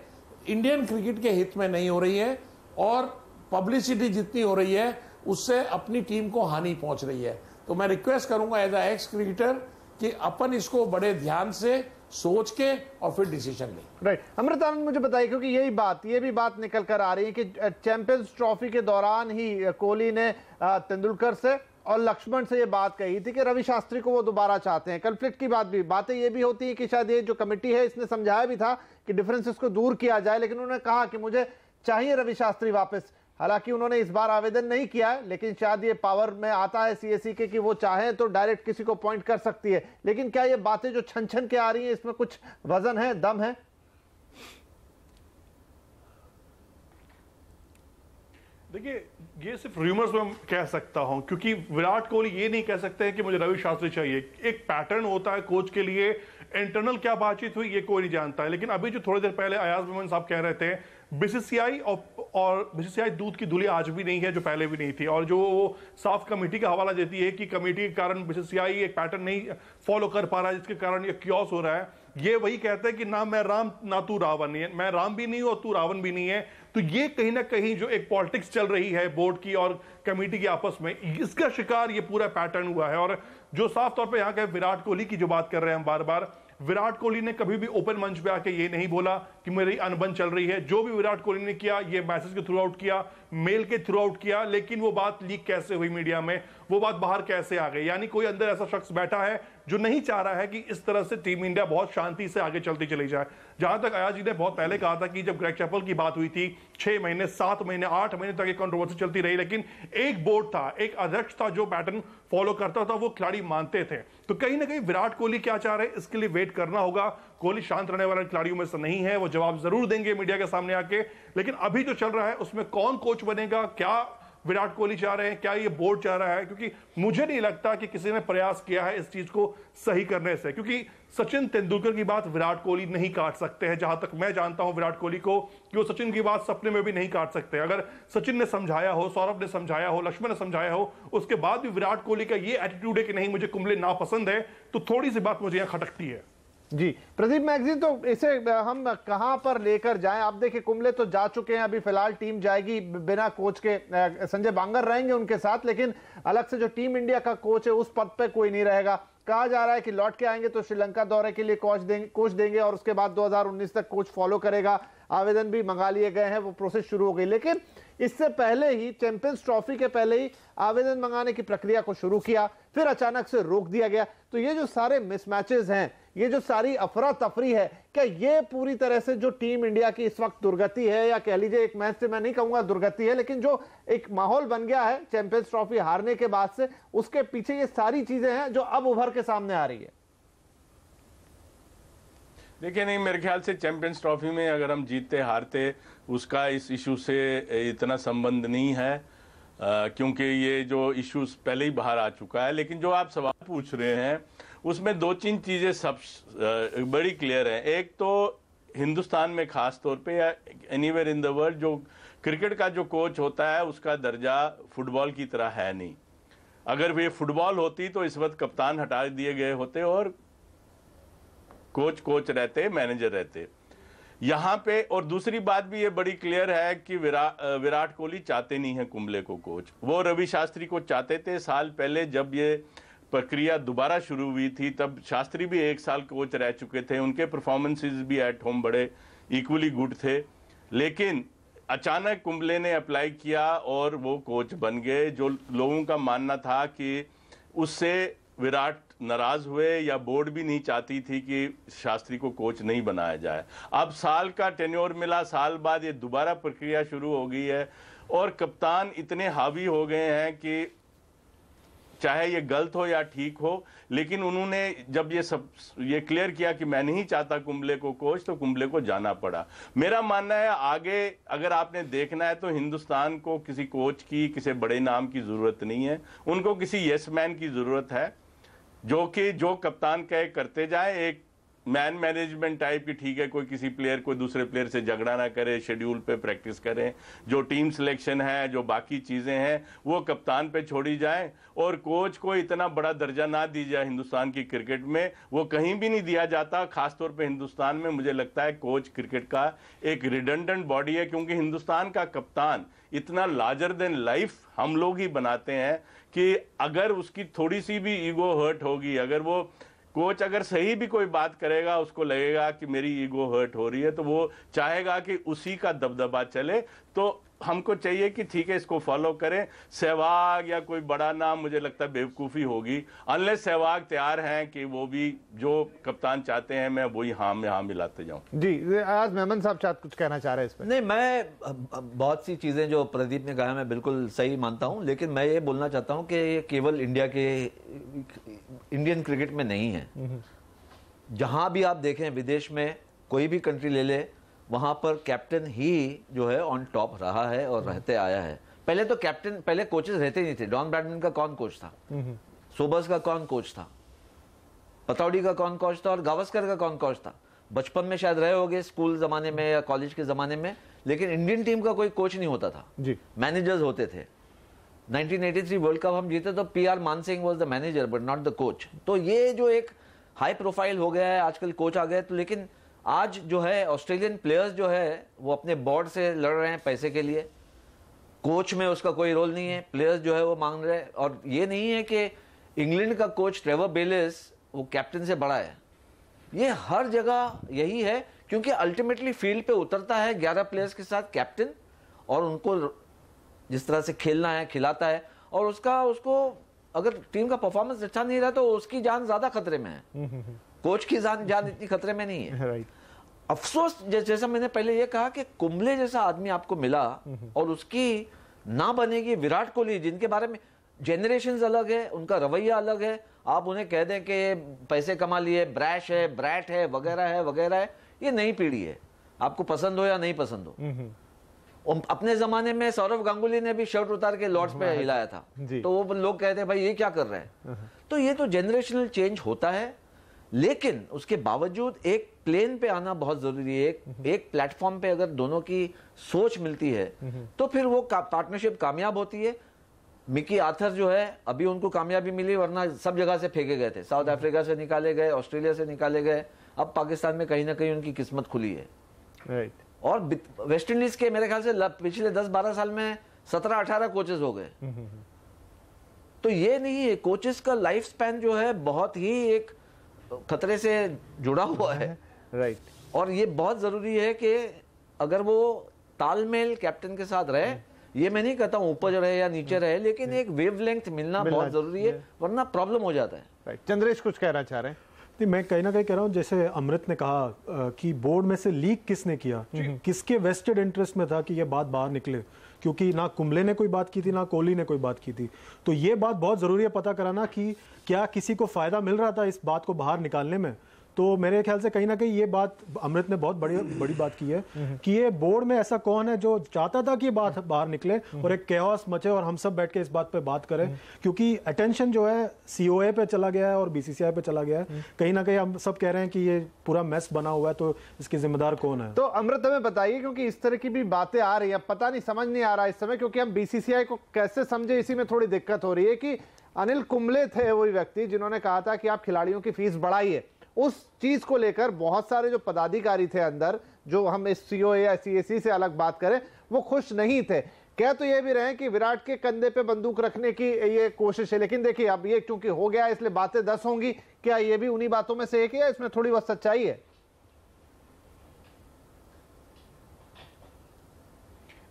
इंडियन क्रिकेट के हित में नहीं हो रही है और पब्लिसिटी जितनी हो रही है उससे अपनी टीम को हानि पहुंच रही है। तो मैं रिक्वेस्ट करूंगा एज अ एक्स क्रिकेटर कि अपन इसको बड़े ध्यान से सोच के और फिर डिसीजन लें।
राइट, अमृत आनंद मुझे बताइए, क्योंकि ये भी बात निकल कर आ रही है कि चैंपियंस ट्रॉफी के दौरान ही कोहली ने तेंदुलकर से और लक्ष्मण से ये बात कही थी कि रवि शास्त्री को वो दोबारा चाहते हैं। कन्फ्लिक्ट की बातें ये भी होती है कि शायद ये जो कमेटी है इसने समझाया भी था कि डिफरेंसेस को दूर किया जाए, लेकिन उन्होंने कहा कि मुझे चाहिए रवि शास्त्री वापस। हालांकि उन्होंने इस बार आवेदन नहीं किया है, लेकिन शायद ये पावर में आता है सीएसी के कि वो चाहे तो डायरेक्ट किसी को अपॉइंट कर सकती है। लेकिन क्या ये बातें जो छन छन के आ रही हैं इसमें कुछ वजन है, दम है?
देखिए, ये सिर्फ रूमर्स में कह सकता हूं, क्योंकि विराट कोहली ये नहीं कह सकते हैं कि मुझे रवि शास्त्री चाहिए। एक पैटर्न होता है कोच के लिए, इंटरनल क्या बातचीत हुई ये कोई नहीं जानता है। लेकिन अभी जो थोड़ी देर पहले अयाज मेमन साहब कह रहे थे, बीसीसीआई और बीसीसीआई दूध की धुली आज भी नहीं है जो पहले भी नहीं थी, और जो वो साफ कमेटी का हवाला देती है कि कमेटी के कारण बीसीसीआई एक पैटर्न नहीं फॉलो कर पा रहा है जिसके कारण ये क्योस हो रहा है। ये वही कहते हैं कि ना मैं राम ना तू रावण नहीं है, मैं राम भी नहीं हूं और तू रावण भी नहीं है। तो ये कहीं ना कहीं जो एक पॉलिटिक्स चल रही है बोर्ड की और कमेटी की आपस में, इसका शिकार ये पूरा पैटर्न हुआ है। और जो साफ तौर पे यहाँ के विराट कोहली की जो बात कर रहे हैं हम बार बार, विराट कोहली ने कभी भी ओपन मंच पे आके ये नहीं बोला कि मेरी अनबन चल रही है। जो भी विराट कोहली ने किया ये मैसेज के थ्रू आउट किया, मेल के थ्रू आउट किया, लेकिन वो बात लीक कैसे हुई मीडिया में, वो बात बाहर कैसे आ गई? यानी कोई अंदर ऐसा शख्स बैठा है जो नहीं चाह रहा है कि इस तरह से टीम इंडिया बहुत शांति से आगे चलती चली जाए। जहां तक अयाज जी ने बहुत पहले कहा था कि जब ग्रेग चैपल की बात हुई थी 6 महीने 7 महीने 8 महीने तक एक कंट्रोवर्सी चलती रही, लेकिन एक बोर्ड था, एक अध्यक्ष था जो पैटर्न फॉलो करता था, वो खिलाड़ी मानते थे। तो कहीं ना कहीं विराट कोहली क्या चाह रहे हैं इसके लिए वेट करना होगा। कोहली शांत रहने वाले खिलाड़ियों में से नहीं है, वो जवाब जरूर देंगे मीडिया के सामने आके। लेकिन अभी जो चल रहा है उसमें कौन कोच बनेगा, क्या विराट कोहली चाह रहे हैं, क्या ये बोर्ड चाह रहा है, क्योंकि मुझे नहीं लगता कि किसी ने प्रयास किया है इस चीज को सही करने से। क्योंकि सचिन तेंदुलकर की बात विराट कोहली नहीं काट सकते हैं, जहां तक मैं जानता हूं विराट कोहली को, कि वो सचिन की बात सपने में भी नहीं काट सकते। अगर सचिन ने समझाया हो, सौरभ ने समझाया हो, लक्ष्मण ने समझाया हो, उसके बाद भी विराट कोहली का ये एटीट्यूड है कि नहीं मुझे कुंबले नापसंद है, तो थोड़ी सी बात मुझे यहां खटकती है।
जी प्रदीप मैगजीन, तो इसे हम कहां पर लेकर जाएं? आप देखिए कुंबले तो जा चुके हैं, अभी फिलहाल टीम जाएगी बिना कोच के, संजय बांगर रहेंगे उनके साथ, लेकिन अलग से जो टीम इंडिया का कोच है उस पद पे कोई नहीं रहेगा। कहा जा रहा है कि लौट के आएंगे तो श्रीलंका दौरे के लिए कोच देंगे और उसके बाद 2019 तक कोच फॉलो करेगा। आवेदन भी मंगा लिए गए हैं, वो प्रोसेस शुरू हो गई। लेकिन इससे पहले ही चैंपियंस ट्रॉफी के पहले ही आवेदन मंगाने की प्रक्रिया को शुरू किया, फिर अचानक से रोक दिया गया। तो ये जो सारे मिसमैचेस हैं, ये जो सारी अफरा तफरी है, क्या ये पूरी तरह से जो टीम इंडिया की इस वक्त दुर्गति है, या कह लीजिए एक मैच से मैं नहीं कहूंगा दुर्गति है, लेकिन जो एक माहौल बन गया है चैंपियंस ट्रॉफी हारने के बाद से, उसके पीछे ये सारी चीजें हैं जो अब उभर के सामने आ रही है?
देखिए, नहीं, मेरे ख्याल से चैंपियंस ट्रॉफी में अगर हम जीतते हारते उसका इस इशू से इतना संबंध नहीं है, क्योंकि ये जो इश्यूज पहले ही बाहर आ चुका है। लेकिन जो आप सवाल पूछ रहे हैं उसमें 2-3 चीजें सब बड़ी क्लियर हैं। एक तो हिंदुस्तान में खास तौर पे या एनीवेयर इन द वर्ल्ड जो क्रिकेट का जो कोच होता है उसका दर्जा फुटबॉल की तरह है नहीं। अगर वे फुटबॉल होती तो इस वक्त कप्तान हटा दिए गए होते और कोच रहते, मैनेजर रहते यहां पे। और दूसरी बात भी ये बड़ी क्लियर है कि विराट कोहली चाहते नहीं है कुंबले को कोच, वो रवि शास्त्री को चाहते थे। साल पहले जब ये प्रक्रिया दोबारा शुरू हुई थी तब शास्त्री भी 1 साल कोच रह चुके थे, उनके परफॉर्मेंसेस भी एट होम बड़े इक्वली गुड थे। लेकिन अचानक कुंबले ने अप्लाई किया और वो कोच बन गए, जो लोगों का मानना था कि उससे विराट नाराज हुए या बोर्ड भी नहीं चाहती थी कि शास्त्री को कोच नहीं बनाया जाए। अब साल का टेन्योर मिला, साल बाद ये दोबारा प्रक्रिया शुरू हो गई है और कप्तान इतने हावी हो गए हैं कि चाहे ये गलत हो या ठीक हो, लेकिन उन्होंने जब ये क्लियर किया कि मैं नहीं चाहता कुंबले को कोच, तो कुंबले को जाना पड़ा। मेरा मानना है आगे अगर आपने देखना है तो हिंदुस्तान को किसी कोच की, किसी बड़े नाम की जरूरत नहीं है, उनको किसी यस मैन की जरूरत है जो कप्तान कहे करते जाए। एक मैन मैनेजमेंट टाइप की, ठीक है, कोई किसी प्लेयर कोई दूसरे प्लेयर से झगड़ा ना करे, शेड्यूल पे प्रैक्टिस करें, जो टीम सिलेक्शन है, जो बाकी चीजें हैं वो कप्तान पे छोड़ी जाए, और कोच को इतना बड़ा दर्जा ना दी जाए हिंदुस्तान की क्रिकेट में, वो कहीं भी नहीं दिया जाता। खासतौर पे हिंदुस्तान में मुझे लगता है कोच क्रिकेट का एक रिडंडेंट बॉडी है, क्योंकि हिंदुस्तान का कप्तान इतना लार्जर देन लाइफ हम लोग ही बनाते हैं कि अगर उसकी थोड़ी सी भी ईगो हर्ट होगी, अगर वो कोच अगर सही भी कोई बात करेगा, उसको लगेगा कि मेरी ईगो हर्ट हो रही है, तो वो चाहेगा कि उसी का दबदबा चले। तो हमको चाहिए कि ठीक है, इसको फॉलो करें। सहवाग या कोई बड़ा नाम, मुझे लगता है बेवकूफ़ी होगी, अनलेस सहवाग तैयार हैं कि वो भी जो कप्तान चाहते हैं मैं वही हाँ में हाँ मिलाते जाऊं।
जी, आज मेमन साहब शायद कुछ कहना चाह रहे हैं इसमें।
नहीं, मैं बहुत सी चीज़ें जो प्रदीप ने कहा मैं बिल्कुल सही मानता हूं, लेकिन मैं ये बोलना चाहता हूं कि ये केवल इंडियन क्रिकेट में नहीं है। जहां भी आप देखें, विदेश में कोई भी कंट्री ले ले, वहां पर कैप्टन ही जो है ऑन टॉप रहा है और रहते आया है। पहले कोचेस रहते नहीं थे। डॉन ब्रैडमैन का कौन कोच था, सोबर्स का कौन कोच था, पतौड़ी का कौन कोच था, और गावस्कर का कौन कोच था। बचपन में शायद रहे होंगे, स्कूल जमाने में या कॉलेज के जमाने में, लेकिन इंडियन टीम का कोई कोच नहीं होता था जी, मैनेजर्स होते थे। 1983 वर्ल्ड कप हम जीते तो PR मान Singh was the manager but not the coach. तो ये जो एक हाई प्रोफाइल हो गया है, आजकल कोच आ गए। तो लेकिन आज जो है ऑस्ट्रेलियन प्लेयर्स जो है वो अपने बोर्ड से लड़ रहे हैं पैसे के लिए, कोच में उसका कोई रोल नहीं है, प्लेयर्स जो है वो मांग रहे हैं। और ये नहीं है कि इंग्लैंड का कोच ट्रेवर बेलिस वो कैप्टन से बड़ा है, ये हर जगह यही है, क्योंकि अल्टीमेटली फील्ड पे उतरता है 11 प्लेयर्स के साथ कैप्टन, और उनको जिस तरह से खेलना है खिलाता है, और उसको अगर टीम का परफॉर्मेंस अच्छा नहीं रहा तो उसकी जान ज्यादा खतरे में है, कोच की जान इतनी खतरे में नहीं है।
राइट।
अफसोस जैसा मैंने पहले ये कहा कि कुंबले जैसा आदमी आपको मिला और उसकी ना बनेगी विराट कोहली, जिनके बारे में जेनरेशंस अलग है, उनका रवैया अलग है। आप उन्हें कह दें कि पैसे कमा लिए, ब्रैश है, ब्रैट है, वगैरह है, ये नई पीढ़ी है, आपको पसंद हो या नहीं पसंद हो। अपने जमाने में सौरव गांगुली ने भी शर्ट उतार के लॉर्ड्स पे हिलाया था, तो वो लोग कहते हैं भाई ये क्या कर रहे हैं। तो ये तो जेनरेशनल चेंज होता है, लेकिन उसके बावजूद एक प्लेन पे आना बहुत जरूरी है। एक प्लेटफॉर्म पे अगर दोनों की सोच मिलती है तो फिर वो पार्टनरशिप कामयाब होती है। मिकी आर्थर जो है, अभी उनको कामयाबी मिली, वरना सब जगह से फेंके गए थे। साउथ अफ्रीका से निकाले गए, ऑस्ट्रेलिया से निकाले गए, अब पाकिस्तान में कहीं ना कहीं उनकी किस्मत खुली है।
राइट।
और वेस्ट इंडीज के मेरे ख्याल से पिछले 10-12 साल में 17-18 कोचेस हो गए। तो ये नहीं है, कोचेस का लाइफ स्पैन जो है बहुत ही एक खतरे से जुड़ा हुआ है।
राइट।
और ये बहुत जरूरी है कि अगर वो तालमेल कैप्टन के साथ रहे, ये मैं नहीं कहता हूं ऊपर रहे या नीचे रहे, लेकिन एक वेवलेंथ मिलना बहुत जरूरी है, वरना प्रॉब्लम हो जाता है।
राइट। चंद्रेश कुछ कहना चाह रहे हैं?
नहीं, मैं कहीं ना कहीं कह रहा हूँ, जैसे अमृत ने कहा कि बोर्ड में से लीक किसने किया, किसके वेस्टेड इंटरेस्ट में था कि ये बात बाहर निकले, क्योंकि ना कुंबले ने कोई बात की थी, ना कोहली ने कोई बात की थी। तो ये बात बहुत जरूरी है पता कराना कि क्या किसी को फायदा मिल रहा था इस बात को बाहर निकालने में। तो मेरे ख्याल से कहीं ना कहीं ये बात अमृत ने बहुत बड़ी बात की है कि ये बोर्ड में ऐसा कौन है जो चाहता था कि ये बात बाहर निकले और एक कैओस मचे और हम सब बैठ के इस बात पे बात करें, क्योंकि अटेंशन जो है COA पे चला गया है और BCCI पे चला गया है। कहीं ना कहीं हम सब कह रहे हैं कि ये पूरा मेस बना हुआ है, तो इसके जिम्मेदार कौन है?
तो अमृत हमें बताइए, क्योंकि इस तरह की भी बातें आ रही है, पता नहीं, समझ नहीं आ रहा इस समय, क्योंकि हम BCCI को कैसे समझे इसी में थोड़ी दिक्कत हो रही है कि अनिल कुंबले थे वही व्यक्ति जिन्होंने कहा था कि आप खिलाड़ियों की फीस बढ़ाइए। उस चीज को लेकर बहुत सारे जो पदाधिकारी थे अंदर, जो हम इस COA या CAC से अलग बात करें, वो खुश नहीं थे। कह तो ये भी रहे कि विराट के कंधे पे बंदूक रखने की ये कोशिश है, लेकिन देखिए अब ये चूंकि हो गया इसलिए बातें 10 होंगी। क्या ये भी उन्हीं बातों में से एक है, इसमें थोड़ी बहुत सच्चाई है?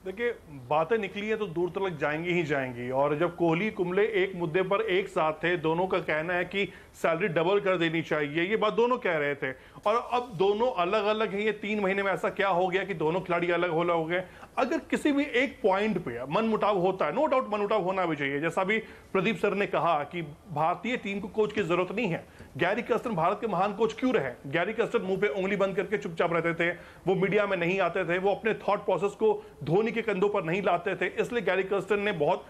देखिए, बातें निकली है तो दूर तक जाएंगी ही जाएंगी। और जब कोहली कुंबले एक मुद्दे पर एक साथ थे, दोनों का कहना है कि सैलरी डबल कर देनी चाहिए, ये बात दोनों कह रहे थे, और अब दोनों अलग अलग हैं। ये 3 महीने में ऐसा क्या हो गया कि दोनों खिलाड़ी अलग हो गए? अगर किसी भी एक पॉइंट पे मनमुटाव होता है, नो डाउट मनमुटाव होना भी चाहिए। जैसा भी प्रदीप सर ने कहा कि भारतीय टीम को कोच की जरूरत नहीं है। गैरी कर्स्टन भारत के महान कोच क्यों रहे? गैरी कर्स्टन मुंह पे उंगली बंद करके चुपचाप रहते थे, वो मीडिया में नहीं आते थे, वो अपने थॉट प्रोसेस को धोनी के कंधों पर नहीं लाते थे। इसलिए गैरी कर्स्टन ने बहुत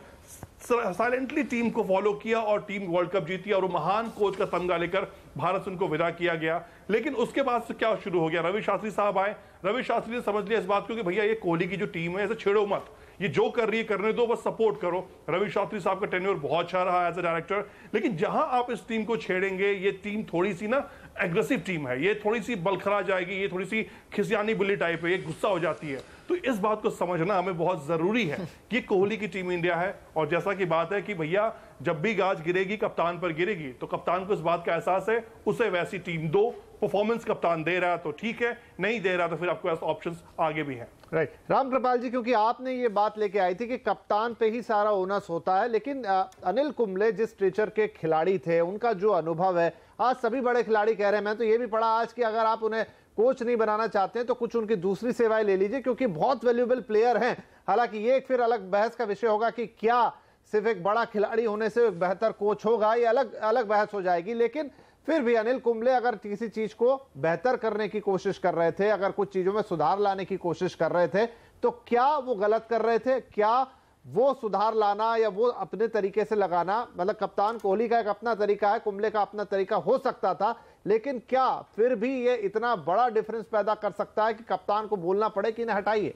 साइलेंटली टीम को फॉलो किया और टीम वर्ल्ड कप जीती, और वो महान कोच का तमगा लेकर भारत से उनको विदा किया गया। लेकिन उसके बाद से क्या शुरू हो गया? रवि शास्त्री साहब आए। रवि शास्त्री ने समझ लिया इस बात को कि भैया ये कोहली की जो टीम है, ऐसे छेड़ो मत, ये जो कर रही है करने दो, बस सपोर्ट करो। रवि शास्त्री साहब का टेन्योर बहुत अच्छा रहा एज ए डायरेक्टर, लेकिन जहां आप इस टीम को छेड़ेंगे, ये टीम थोड़ी सी ना एग्रेसिव टीम है, ये थोड़ी सी बलखरा जाएगी, ये थोड़ी सी खिसियानी बुली टाइप है, ये गुस्सा हो जाती है। तो इस बात को समझना हमें बहुत जरूरी है कि कोहली की टीम इंडिया है, और जैसा कि बात है कि भैया जब भी गाज गिरेगी कप्तान पर गिरेगी, तो कप्तान को इस बात का एहसास है, उसे वैसी टीम दो। परफॉर्मेंस कप्तान दे रहा है तो ठीक है, नहीं दे रहा तो फिर आपको ऐसे ऑप्शंस आगे भी हैं।
राइट, रामकृपाल जी, क्योंकि आपने ये बात लेके आई थी कि कप्तान पे ही सारा ओनस होता है, लेकिन अनिल कुंबले जिस स्ट्रेचर के खिलाड़ी थे, उनका जो अनुभव है, आज सभी बड़े खिलाड़ी कह रहे हैं, मैं तो ये भी पढ़ा आज कि अगर आप उन्हें कोच नहीं बनाना चाहते हैं तो कुछ उनकी दूसरी सेवाएं ले लीजिए, क्योंकि बहुत वैल्यूएबल प्लेयर हैं। हालांकि ये एक फिर अलग बहस का विषय होगा कि क्या सिर्फ एक बड़ा खिलाड़ी होने से एक बेहतर कोच होगा, ये अलग बहस हो जाएगी। लेकिन फिर भी अनिल कुंबले अगर किसी चीज को बेहतर करने की कोशिश कर रहे थे, अगर कुछ चीजों में सुधार लाने की कोशिश कर रहे थे, तो क्या वो गलत कर रहे थे? क्या वो सुधार लाना या वो अपने तरीके से लगाना, मतलब कप्तान कोहली का एक अपना तरीका है, कुंबले का अपना तरीका हो सकता था, लेकिन क्या फिर भी ये इतना बड़ा डिफरेंस पैदा कर सकता है कि कप्तान को बोलना पड़े कि इन्हें हटाइए?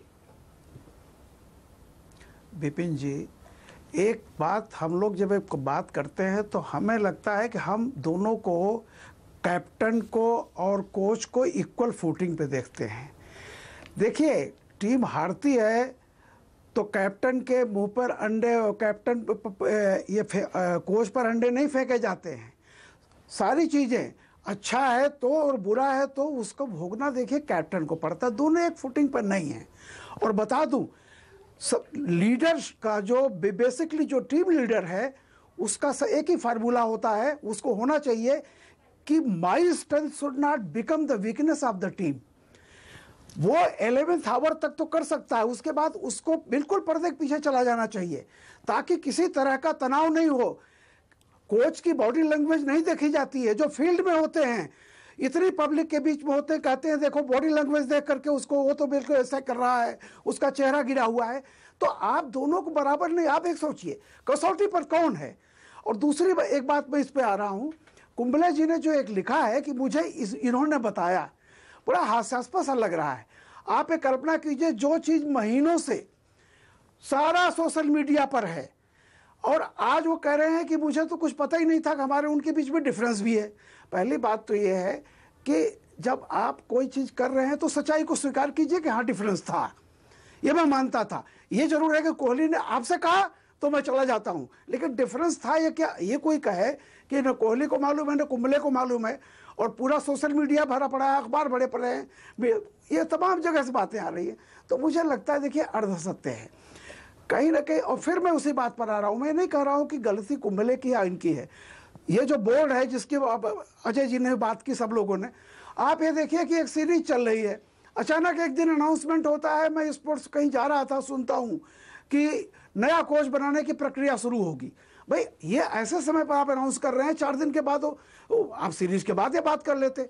विपिन जी, एक बात हम लोग जब एक बात करते हैं तो हमें लगता है कि हम दोनों को, कैप्टन को और कोच को इक्वल फुटिंग पे देखते हैं। देखिए, टीम हारती है तो कैप्टन के मुंह पर अंडे, कैप्टन कोच पर अंडे नहीं फेंके जाते हैं। सारी चीज़ें अच्छा है तो और बुरा है तो उसको भोगना देखिए कैप्टन को पड़ता, दोनों एक फुटिंग पर नहीं है। और बता दूं, लीडर्स का जो बेसिकली जो टीम लीडर है उसका एक ही फार्मूला होता है, उसको होना चाहिए कि my strength should not become the weakness of the team. वो 11th आवर तक तो कर सकता है, उसके बाद उसको बिल्कुल पर्दे के पीछे चला जाना चाहिए ताकि किसी तरह का तनाव नहीं हो। कोच की बॉडी लैंग्वेज नहीं देखी जाती है, जो फील्ड में होते हैं, इतनी पब्लिक के बीच में होते हैं, कहते हैं देखो बॉडी लैंग्वेज देख करके उसको, वो तो बिल्कुल ऐसा कर रहा है, उसका चेहरा गिरा हुआ है। तो आप दोनों को बराबर नहीं, आप एक सोचिए कसौटी पर कौन है। और दूसरी एक बात मैं इस पे आ रहा हूं, कुंबले जी ने जो एक लिखा है कि मुझे इन्होंने बताया, बड़ा हास्यास्पद सा लग रहा है। आप एक कल्पना कीजिए, जो चीज महीनों से सारा सोशल मीडिया पर है और आज वो कह रहे हैं कि मुझे तो कुछ पता ही नहीं था कि हमारे उनके बीच में डिफरेंस भी है। पहली बात तो ये है कि जब आप कोई चीज कर रहे हैं तो सच्चाई को स्वीकार कीजिए कि हाँ डिफरेंस था, ये मैं मानता था। ये जरूर है कि कोहली ने आपसे कहा तो मैं चला जाता हूं, लेकिन डिफरेंस था ये क्या? ये कोई कहे कि न कोहली को मालूम है न कुंबले को मालूम है, और पूरा सोशल मीडिया भरा पड़ा है, अखबार भरे पड़े हैं, ये तमाम जगह से बातें आ रही है। तो मुझे लगता है देखिए अर्ध सत्य है कहीं ना कहीं। और फिर मैं उसी बात पर आ रहा हूं, मैं नहीं कह रहा हूं कि गलती कुंबले की या इनकी है। ये जो बोर्ड है जिसकी अजय जी ने बात की, सब लोगों ने, आप ये देखिए कि एक सीरीज चल रही है, अचानक एक दिन अनाउंसमेंट होता है, मैं स्पोर्ट्स कहीं जा रहा था, सुनता हूं कि नया कोच बनाने की प्रक्रिया शुरू होगी। भाई ये ऐसे समय पर आप अनाउंस कर रहे हैं, 4 दिन के बाद आप सीरीज के बाद ये बात कर लेते,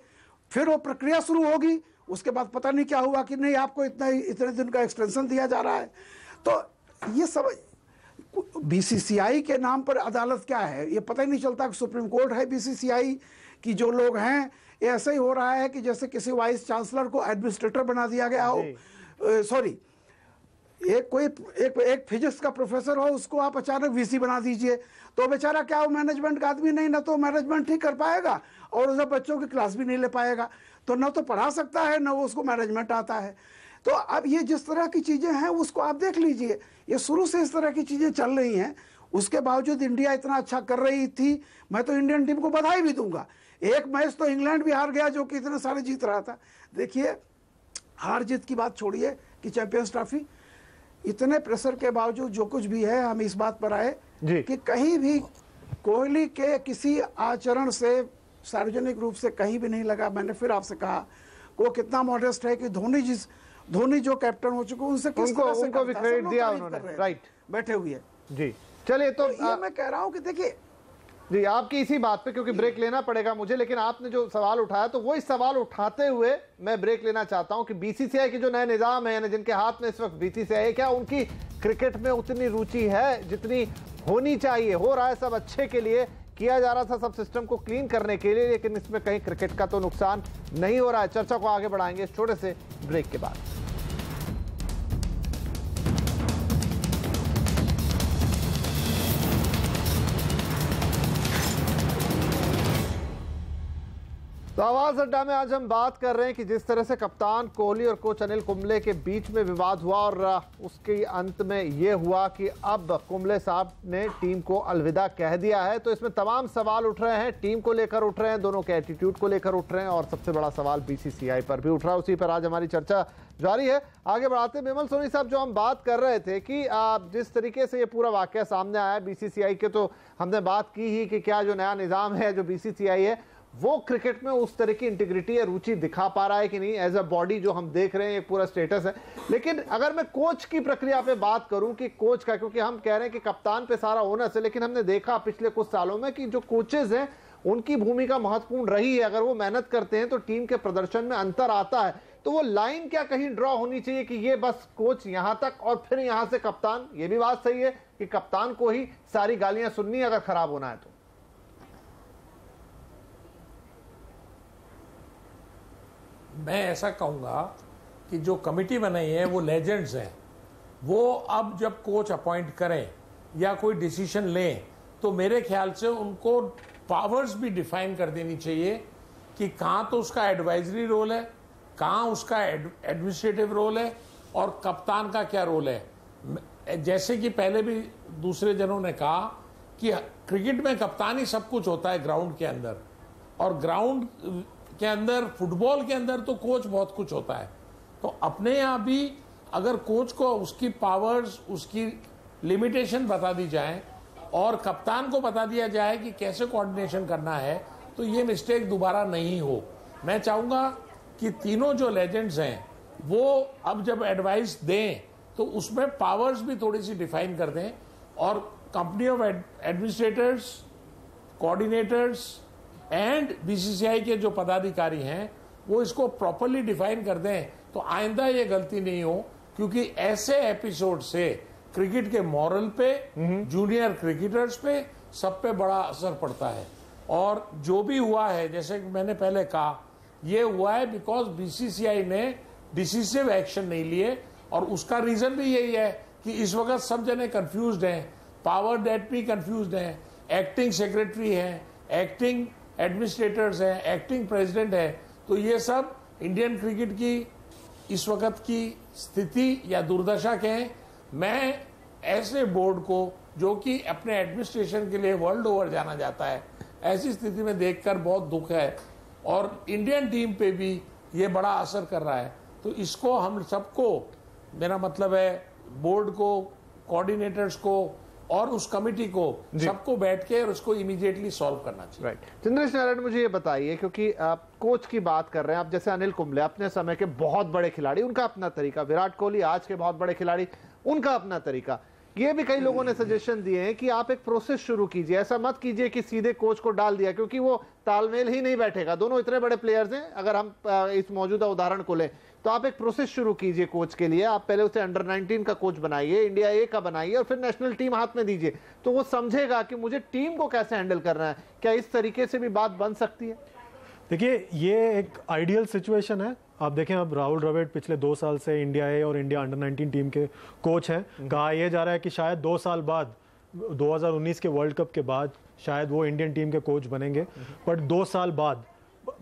फिर वो प्रक्रिया शुरू होगी, उसके बाद पता नहीं क्या हुआ कि नहीं आपको इतने दिन का एक्सटेंशन दिया जा रहा है। तो ये सब बीसीसीआई के नाम पर अदालत क्या है ये पता ही नहीं चलता कि सुप्रीम कोर्ट है बीसीसीआई की। जो लोग हैं ये ऐसे ही हो रहा है कि जैसे किसी वाइस चांसलर को एडमिनिस्ट्रेटर बना दिया गया हो, सॉरी एक फिजिक्स का प्रोफेसर हो उसको आप अचानक वीसी बना दीजिए, तो बेचारा क्या वो मैनेजमेंट का आदमी नहीं, ना तो मैनेजमेंट ठीक कर पाएगा और उसे बच्चों की क्लास भी नहीं ले पाएगा, तो ना तो पढ़ा सकता है ना वो उसको मैनेजमेंट आता है। तो अब ये जिस तरह की चीजें हैं उसको आप देख लीजिए, ये शुरू से इस तरह की चीजें चल रही हैं। उसके बावजूद इंडिया इतना अच्छा कर रही थी, मैं तो इंडियन टीम को बधाई भी दूंगा। एक मैच तो इंग्लैंड भी हार गया जो कि इतने सारे जीत रहा था। देखिए हार जीत की बात छोड़िए कि चैंपियंस ट्रॉफी, इतने प्रेशर के बावजूद जो कुछ भी है, हम इस बात पर आए कि कहीं भी कोहली के किसी आचरण से सार्वजनिक रूप से कहीं भी नहीं लगा। मैंने फिर आपसे कहा वो कितना मॉडेस्ट है कि धोनी जो कैप्टन हो चुके उनसे किस तरह से
उनको भी क्रेडिट दिया उन्होंने, राइट,
बैठे हुए
जी। चलिए तो
ये मैं कह रहा हूं कि देखिए
जी, आपकी इसी बात पे, क्योंकि ब्रेक लेना पड़ेगा मुझे, लेकिन आपने जो सवाल उठाया तो वो इस सवाल उठाते हुए मैं ब्रेक लेना चाहता हूं कि बीसीसीआई के जो नए निजाम है, यानी जिनके हाथ में इस वक्त बीसीसीआई है, क्या उनकी क्रिकेट में उतनी रुचि है जितनी होनी चाहिए? हो रहा है सब अच्छे के लिए, किया जा रहा था सब सिस्टम को क्लीन करने के लिए, लेकिन इसमें कहीं क्रिकेट का तो नुकसान नहीं हो रहा है। चर्चा को आगे बढ़ाएंगे इस छोटे से ब्रेक के बाद। तो आवाज अड्डा में आज हम बात कर रहे हैं कि जिस तरह से कप्तान कोहली और कोच अनिल कुंबले के बीच में विवाद हुआ और उसके अंत में यह हुआ कि अब कुंबले साहब ने टीम को अलविदा कह दिया है, तो इसमें तमाम सवाल उठ रहे हैं, टीम को लेकर उठ रहे हैं, दोनों के एटीट्यूड को लेकर उठ रहे हैं, और सबसे बड़ा सवाल बीसीसीआई पर भी उठ रहा है। उसी पर आज हमारी चर्चा जारी है। आगे बढ़ाते बिमल सोनी साहब, जो हम बात कर रहे थे कि जिस तरीके से ये पूरा वाकया सामने आया बीसीसीआई के, तो हमने बात की ही कि क्या जो नया निजाम है जो बीसीसीआई है वो क्रिकेट में उस तरह की इंटीग्रिटी या रुचि दिखा पा रहा है कि नहीं, एज अ बॉडी जो हम देख रहे हैं एक पूरा स्टेटस है। लेकिन अगर मैं कोच की प्रक्रिया पे बात करूं कि कोच का, क्योंकि हम कह रहे हैं कि कप्तान पे सारा ओनस है, लेकिन हमने देखा पिछले कुछ सालों में कि जो कोचेज हैं उनकी भूमिका महत्वपूर्ण रही है। अगर वो मेहनत करते हैं तो टीम के प्रदर्शन में अंतर आता है। तो वो लाइन क्या कहीं ड्रॉ होनी चाहिए कि ये बस कोच यहां तक और फिर यहां से कप्तान? ये भी बात सही है कि कप्तान को ही सारी गालियां सुननी अगर खराब होना है तो।
मैं ऐसा कहूंगा कि जो कमेटी बनाई है वो लेजेंड्स हैं। वो अब जब कोच अपॉइंट करें या कोई डिसीजन लें तो मेरे ख्याल से उनको पावर्स भी डिफाइन कर देनी चाहिए कि कहाँ तो उसका एडवाइजरी रोल है, कहाँ उसका एडमिनिस्ट्रेटिव रोल है और कप्तान का क्या रोल है। जैसे कि पहले भी दूसरे जनों ने कहा कि क्रिकेट में कप्तान ही सब कुछ होता है ग्राउंड के अंदर, और ग्राउंड के अंदर फुटबॉल के अंदर तो कोच बहुत कुछ होता है। तो अपने यहाँ भी अगर कोच को उसकी पावर्स, उसकी लिमिटेशन बता दी जाए और कप्तान को बता दिया जाए कि कैसे कोऑर्डिनेशन करना है, तो ये मिस्टेक दोबारा नहीं हो। मैं चाहूँगा कि तीनों जो लेजेंड्स हैं वो अब जब एडवाइस दें तो उसमें पावर्स भी थोड़ी सी डिफाइन कर दें, और company of administrators, coordinators and BCCI के जो पदाधिकारी हैं वो इसको प्रॉपरली डिफाइन कर दें, तो आइंदा ये गलती नहीं हो, क्योंकि ऐसे एपिसोड से क्रिकेट के मॉरल पे, जूनियर क्रिकेटर्स पे, सब पे बड़ा असर पड़ता है। और जो भी हुआ है, जैसे मैंने पहले कहा, ये हुआ है बिकॉज बीसीसीआई ने डिसिसिव एक्शन नहीं लिए, और उसका रीजन भी यही है कि इस वक्त सब जने कंफ्यूज्ड हैं, पावर डेट भी कंफ्यूज्ड हैं, एक्टिंग सेक्रेटरी हैं, एक्टिंग एडमिनिस्ट्रेटर्स हैं, एक्टिंग प्रेसिडेंट है। तो ये सब इंडियन क्रिकेट की इस वक्त की स्थिति या दुर्दशा के हैं। मैं ऐसे बोर्ड को जो कि अपने एडमिनिस्ट्रेशन के लिए वर्ल्ड ओवर जाना जाता है, ऐसी स्थिति में देखकर बहुत दुख है, और इंडियन टीम पे भी ये बड़ा असर कर रहा है। तो इसको हम सबको, मेरा मतलब है बोर्ड को, कोऑर्डिनेटर्स को और उस कमेटी को, सबको बैठ के और उसको इमीडिएटली सॉल्व करना चाहिए।
राइट। चंद्रेश नारायण, मुझे ये बताइए, क्योंकि आप कोच की बात कर रहे हैं, आप जैसे अनिल कुंबले अपने समय के बहुत बड़े खिलाड़ी, उनका अपना तरीका, विराट कोहली आज के बहुत बड़े खिलाड़ी, उनका अपना तरीका, ये भी कई लोगों ने सजेशन दिए हैं कि आप एक प्रोसेस शुरू कीजिए, ऐसा मत कीजिए कि सीधे कोच को डाल दिया, क्योंकि वो तालमेल ही नहीं बैठेगा। दोनों इतने बड़े प्लेयर्स हैं, अगर हम इस मौजूदा उदाहरण को लें तो आप एक प्रोसेस शुरू कीजिए कोच के लिए। आप पहले उसे अंडर 19 का कोच बनाइए, इंडिया ए का बनाइए, और फिर नेशनल टीम हाथ में दीजिए, तो वो समझेगा कि मुझे टीम को कैसे हैंडल करना है। क्या इस तरीके से भी बात बन सकती है?
देखिए, ये एक आइडियल सिचुएशन है। आप देखें, अब राहुल द्रविड़ पिछले 2 साल से इंडिया ए और इंडिया अंडर 19 टीम के कोच हैं। कहा यह जा रहा है कि शायद 2 साल बाद, 2019 के वर्ल्ड कप के बाद, शायद वो इंडियन टीम के कोच बनेंगे, बट 2 साल बाद।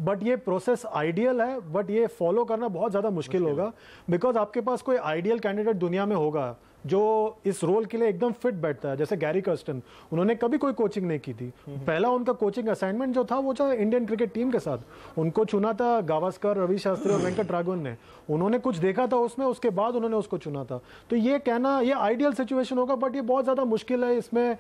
बट ये प्रोसेस आइडियल है, बट ये फॉलो करना बहुत ज़्यादा मुश्किल होगा, बिकॉज आपके पास कोई आइडियल कैंडिडेट दुनिया में होगा जो इस रोल के लिए एकदम फिट बैठता है, जैसे गैरी कर्स्टन, उन्होंने कभी कोई कोचिंग नहीं की थी। पहला उनका कोचिंग असाइनमेंट जो था वो था इंडियन क्रिकेट टीम के साथ। उनको चुना था गावस्कर, रवि शास्त्री और वेंकट राघवन ने। उन्होंने कुछ देखा था उसमें, उसके बाद उन्होंने उसको चुना था। तो ये कहना ये आइडियल सिचुएशन होगा, बट ये बहुत ज़्यादा मुश्किल है। इसमें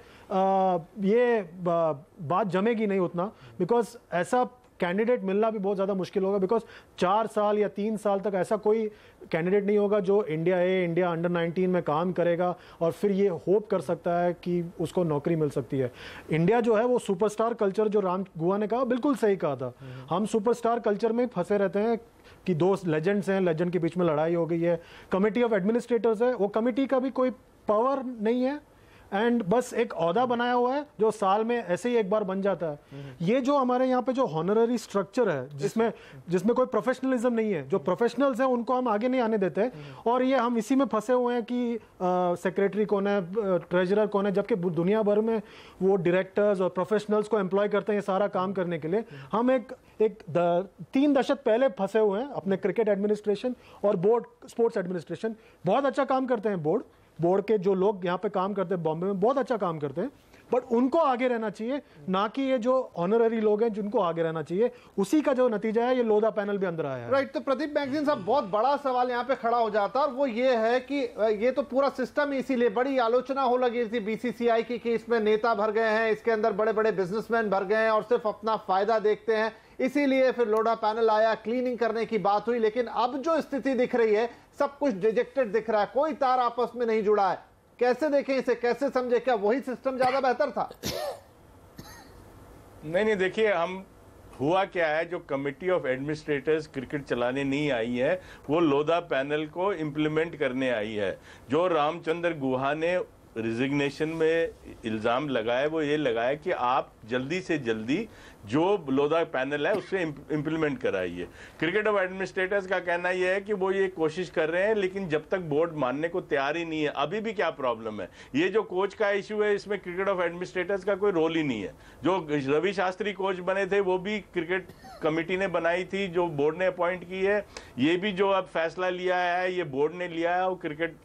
ये बात जमेगी नहीं उतना, बिकॉज ऐसा कैंडिडेट मिलना भी बहुत ज़्यादा मुश्किल होगा। बिकॉज 4 साल या 3 साल तक ऐसा कोई कैंडिडेट नहीं होगा जो इंडिया ए, इंडिया अंडर 19 में काम करेगा और फिर ये होप कर सकता है कि उसको नौकरी मिल सकती है। इंडिया जो है वो सुपरस्टार कल्चर, जो राम गुहा ने कहा बिल्कुल सही कहा था। हम सुपरस्टार कल्चर में फंसे रहते हैं कि 2 लेजेंड्स हैं, लेजेंड के बीच में लड़ाई हो गई है, कमिटी ऑफ एडमिनिस्ट्रेटर्स है, वो कमिटी का भी कोई पावर नहीं है एंड बस एक ओहदा बनाया हुआ है जो साल में ऐसे ही एक बार बन जाता है। ये जो हमारे यहाँ पे जो हॉनररी स्ट्रक्चर है जिसमें कोई प्रोफेशनलिज्म नहीं है, जो प्रोफेशनल्स हैं उनको हम आगे नहीं आने देते और ये हम इसी में फंसे हुए हैं कि सेक्रेटरी कौन है, ट्रेजरर कौन है, जबकि दुनिया भर में वो डायरेक्टर्स और प्रोफेशनल्स को एम्प्लॉय करते हैं ये सारा काम करने के लिए। हम एक 3 दशक पहले फंसे हुए हैं अपने क्रिकेट एडमिनिस्ट्रेशन और बोर्ड स्पोर्ट्स एडमिनिस्ट्रेशन। बहुत अच्छा काम करते हैं बोर्ड के जो लोग यहाँ पे काम करते हैं बॉम्बे में, बहुत अच्छा काम करते हैं, बट उनको आगे रहना चाहिए, ना कि ये जो ऑनररी लोग हैं जिनको आगे रहना चाहिए। उसी का जो नतीजा है ये लोधा पैनल भी अंदर आया है।
राइट। तो प्रदीप मैगजीन साहब, बहुत बड़ा सवाल यहाँ पे खड़ा हो जाता है और वो ये है कि ये तो पूरा सिस्टम ही, इसीलिए बड़ी आलोचना हो लगी थी बीसीसीआई की कि इसमें नेता भर गए हैं, इसके अंदर बड़े बड़े बिजनेसमैन भर गए हैं और सिर्फ अपना फायदा देखते हैं, इसीलिए फिर लोढ़ा पैनल आया, क्लीनिंग करने की बात हुई। लेकिन अब जो स्थिति दिख रही है सब कुछ डिजेक्टेड दिख रहा है, कोई तार आपस में नहीं जुड़ा है। कैसे देखें इसे, कैसे समझे? क्या वही सिस्टम ज्यादा बेहतर था?
नहीं, देखिए, हम हुआ क्या है, जो कमिटी ऑफ एडमिनिस्ट्रेटर्स क्रिकेट चलाने नहीं आई है वो लोधा पैनल को इम्प्लीमेंट करने आई है। जो रामचंद्र गुहा ने रिजिग्नेशन में इल्ज़ाम लगाया वो ये लगाया कि आप जल्दी से जल्दी जो लोधा पैनल है उससे इम्प्लीमेंट कराइए। क्रिकेट ऑफ एडमिनिस्ट्रेटर्स का कहना यह है कि वो ये कोशिश कर रहे हैं, लेकिन जब तक बोर्ड मानने को तैयार ही नहीं है। अभी भी क्या प्रॉब्लम है, ये जो कोच का इशू है इसमें क्रिकेट ऑफ एडमिनिस्ट्रेटर्स का कोई रोल ही नहीं है। जो रवि शास्त्री कोच बने थे वो भी क्रिकेट कमेटी ने बनाई थी, जो बोर्ड ने अपॉइंट की है। ये भी जो अब फैसला लिया है ये बोर्ड ने लिया है और क्रिकेट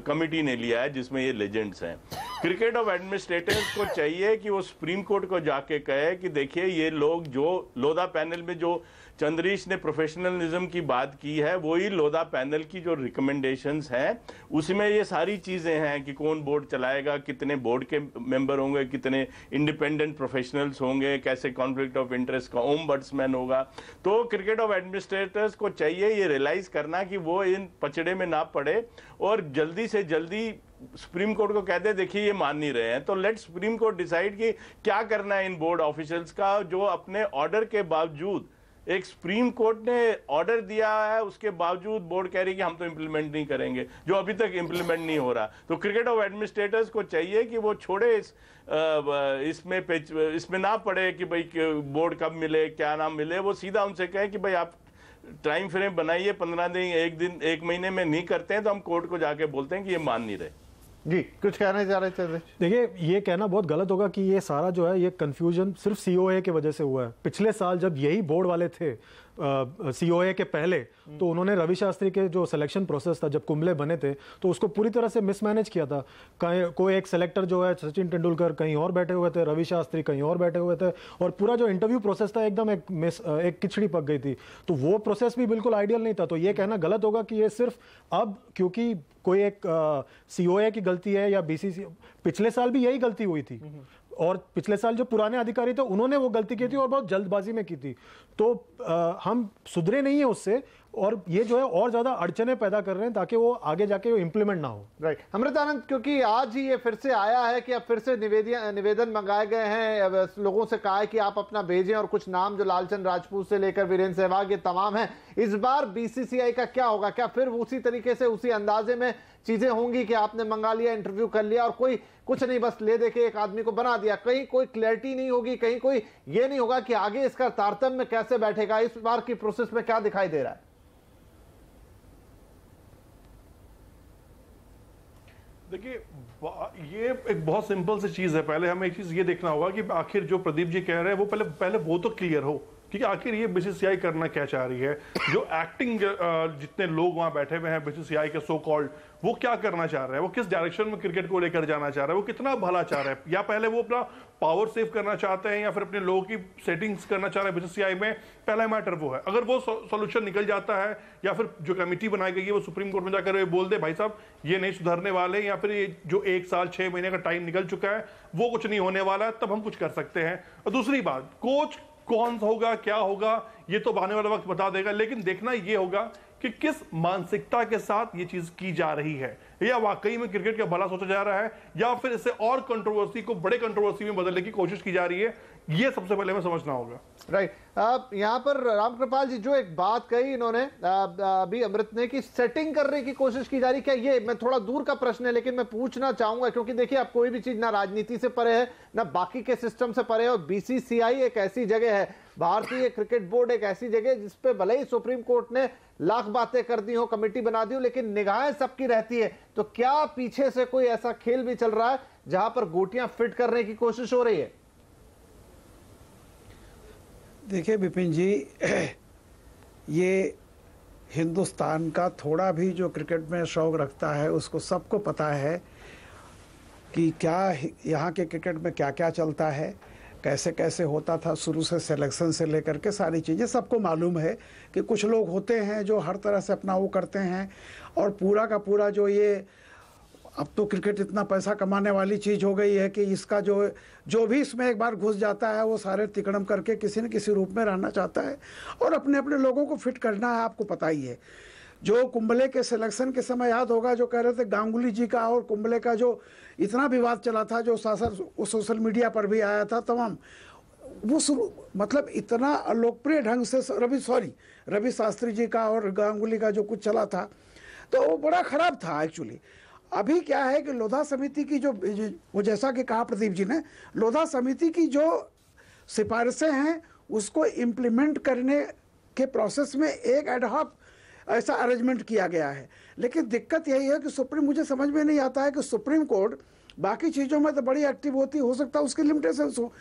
कमेटी ने लिया है, जिसमें ये लेजेंड्स हैं। क्रिकेट ऑफ एडमिनिस्ट्रेटर्स को चाहिए कि वो सुप्रीम कोर्ट को जाके कहे कि देखिए ये लोग जो लोधा पैनल में जो चंद्रीश ने प्रोफेशनलिज्म की बात की है वही लोधा पैनल की जो रिकमेंडेशंस हैं उसमें ये सारी चीजें हैं कि कौन बोर्ड चलाएगा, कितने बोर्ड के मेंबर होंगे, कितने इंडिपेंडेंट प्रोफेशनल्स होंगे, कैसे कॉन्फ्लिक्ट ऑफ इंटरेस्ट का ओम्बड्समैन होगा। तो क्रिकेट ऑफ एडमिनिस्ट्रेटर्स को चाहिए ये रियलाइज करना कि वो इन पचड़े में ना पड़े और जल्दी से जल्दी सुप्रीम कोर्ट को कहते देखिए ये मान नहीं रहे हैं, तो लेट सुप्रीम कोर्ट डिसाइड कि क्या करना है इन बोर्ड ऑफिशियल्स का, जो अपने ऑर्डर के बावजूद, एक सुप्रीम कोर्ट ने ऑर्डर दिया है उसके बावजूद बोर्ड कह रही कि हम तो इंप्लीमेंट नहीं करेंगे, जो अभी तक इंप्लीमेंट नहीं हो रहा। तो क्रिकेट ऑफ एडमिनिस्ट्रेटर्स को चाहिए कि वो छोड़े इसमें ना पड़े कि भाई बोर्ड कब मिले क्या ना मिले। वो सीधा उनसे कहे कि भाई आप टाइम फ्रेम बनाइए, 15 दिन, 1 महीने में नहीं करते हैं तो हम कोर्ट को जाके बोलते हैं कि ये मान नहीं रहे।
जी, कुछ कहना चाह रहे थे?
देखिए, ये कहना बहुत गलत होगा कि ये सारा जो है ये कंफ्यूजन सिर्फ सीओए की वजह से हुआ है। पिछले साल जब यही बोर्ड वाले थे सीओए के पहले, तो उन्होंने रवि शास्त्री के जो सिलेक्शन प्रोसेस था जब कुंबले बने थे तो उसको पूरी तरह से मिसमैनेज किया था। कोई एक सेलेक्टर जो है सचिन तेंदुलकर कहीं और बैठे हुए थे, रवि शास्त्री कहीं और बैठे हुए थे और पूरा जो इंटरव्यू प्रोसेस था एकदम एक खिचड़ी पक गई थी। तो वो प्रोसेस भी बिल्कुल आइडियल नहीं था। तो ये कहना गलत होगा कि ये सिर्फ अब क्योंकि कोई एक सीओए की गलती है या बीसीसी, पिछले साल भी यही गलती हुई थी और पिछले साल जो पुराने अधिकारी थे उन्होंने वो गलती की थी और बहुत जल्दबाजी में की थी। तो हम सुधरे नहीं है उससे और ये जो है और ज्यादा अड़चने पैदा कर रहे हैं ताकि वो आगे जाके वो इंप्लीमेंट ना हो।
राइट। अमृतानंद, क्योंकि आज ही ये फिर से आया है कि अब फिर से निवेदन मंगाए गए हैं, लोगों से कहा है कि आप अपना भेजें और कुछ नाम जो लालचंद राजपूत से लेकर वीरेंद्र सहवाग ये तमाम हैं। इस बार बीसीसीआई का क्या होगा? क्या फिर उसी तरीके से उसी अंदाजे में चीजें होंगी कि आपने मंगा लिया, इंटरव्यू कर लिया और कोई कुछ नहीं, बस ले दे के एक आदमी को बना दिया, कहीं कोई क्लैरिटी नहीं होगी, कहीं कोई ये नहीं होगा कि आगे इसका तारतम्य कैसे बैठेगा? इस बार की प्रोसेस में क्या दिखाई दे रहा है?
देखिए, ये एक बहुत सिंपल सी चीज है। पहले हमें एक चीज ये देखना होगा कि आखिर जो प्रदीप जी कह रहे हैं वो पहले वो तो क्लियर हो कि आखिर ये बीसीसीआई करना क्या चाह रही है। जो एक्टिंग जितने लोग वहां बैठे हुए हैं बीसीसीआई के सो कॉल्ड, वो क्या करना चाह रहे हैं, वो किस डायरेक्शन में क्रिकेट को लेकर जाना चाह रहे हैं, वो कितना भला चाह रहे हैं, या पहले वो अपना पावर सेव करना चाहते हैं या फिर अपने लोगों की सेटिंग्स करना चाह रहे हैं बीसीसीआई में। पहला मैटर वो है। अगर वो सोल्यूशन निकल जाता है या फिर जो कमेटी बनाई गई है वो सुप्रीम कोर्ट में जाकर बोल दे भाई साहब ये नहीं सुधरने वाले, या फिर ये जो 1 साल 6 महीने का टाइम निकल चुका है वो कुछ नहीं होने वाला, तब हम कुछ कर सकते हैं। और दूसरी बात, कोच कौन होगा, क्या होगा, ये तो आने वाला वक्त बता देगा, लेकिन देखना ये होगा कि किस मानसिकता के साथ ये चीज की जा रही है। या वाकई में क्रिकेट का भला सोचा जा रहा है या फिर इसे और कंट्रोवर्सी को बड़े कंट्रोवर्सी में बदलने की कोशिश की जा रही है, ये सबसे पहले हमें समझना होगा।
राइट। यहाँ पर रामकृपाल जी जो एक बात कही इन्होंने अभी अमृत ने कि सेटिंग करने की कोशिश की जा रही, क्या ये मैं थोड़ा दूर का प्रश्न है लेकिन मैं पूछना चाहूंगा, क्योंकि देखिए अब कोई भी चीज ना राजनीति से परे है ना बाकी के सिस्टम से परे है, और बीसीसीआई एक ऐसी जगह है, भारतीय क्रिकेट बोर्ड एक ऐसी जगह है जिसपे भले ही सुप्रीम कोर्ट ने लाख बातें कर दी हो, कमेटी बना दी हो, लेकिन निगाहें सबकी रहती है। तो क्या पीछे से कोई ऐसा खेल भी चल रहा है जहां पर गोटियां फिट करने की कोशिश हो रही है?
देखिए विपिन जी, ये हिंदुस्तान का थोड़ा भी जो क्रिकेट में शौक रखता है उसको सबको पता है कि क्या यहाँ के क्रिकेट में क्या क्या चलता है, कैसे कैसे होता था शुरू से, सिलेक्शन से लेकर के सारी चीज़ें सबको मालूम है कि कुछ लोग होते हैं जो हर तरह से अपना वो करते हैं, और पूरा का पूरा जो ये अब तो क्रिकेट इतना पैसा कमाने वाली चीज़ हो गई है कि इसका जो भी इसमें एक बार घुस जाता है वो सारे तिकड़म करके किसी न किसी रूप में रहना चाहता है और अपने अपने लोगों को फिट करना है। आपको पता ही है, जो कुंबले के सिलेक्शन के समय याद होगा जो कह रहे थे गांगुली जी का और कुंबले का जो इतना विवाद चला था, जो सोशल मीडिया पर भी आया था तमाम, वो मतलब इतना अलोकप्रिय ढंग से रवि शास्त्री जी का और गांगुली का जो कुछ चला था तो वो बड़ा खराब था एक्चुअली। अभी क्या है कि लोधा समिति की जो वो जैसा कि कहा प्रदीप जी ने, लोधा समिति की जो सिफारिशें हैं उसको इम्प्लीमेंट करने के प्रोसेस में एक एडहॉक ऐसा अरेंजमेंट किया गया है। लेकिन दिक्कत यही है कि मुझे समझ में नहीं आता है कि सुप्रीम कोर्ट बाकी चीज़ों में तो बड़ी एक्टिव होती, हो सकता है उसकी लिमिटेशंस हो,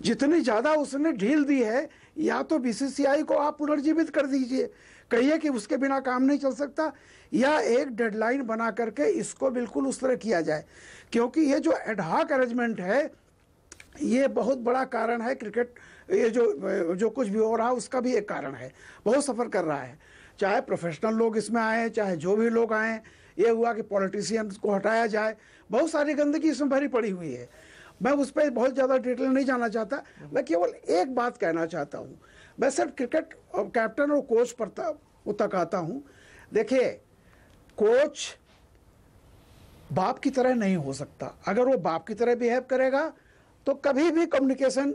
जितनी ज़्यादा उसने ढील दी है, या तो बीसीसीआई को आप पुनर्जीवित कर दीजिए, कहिए कि उसके बिना काम नहीं चल सकता, या एक डेडलाइन बना करके इसको बिल्कुल उस तरह किया जाए, क्योंकि ये जो एडहॉक अरेंजमेंट है ये बहुत बड़ा कारण है। क्रिकेट ये जो कुछ भी हो रहा है उसका भी एक कारण है, बहुत सफ़र कर रहा है, चाहे प्रोफेशनल लोग इसमें आए चाहे जो भी लोग आए। ये हुआ कि पॉलिटिशियंस को हटाया जाए, बहुत सारी गंदगी इसमें भरी पड़ी हुई है। मैं उस पर बहुत ज़्यादा डिटेल नहीं जाना चाहता, मैं केवल एक बात कहना चाहता हूँ। मैं सिर्फ क्रिकेट और कैप्टन और कोच पर तक आता हूँ। देखिए, कोच बाप की तरह नहीं हो सकता। अगर वो बाप की तरह बिहेव करेगा तो कभी भी कम्युनिकेशन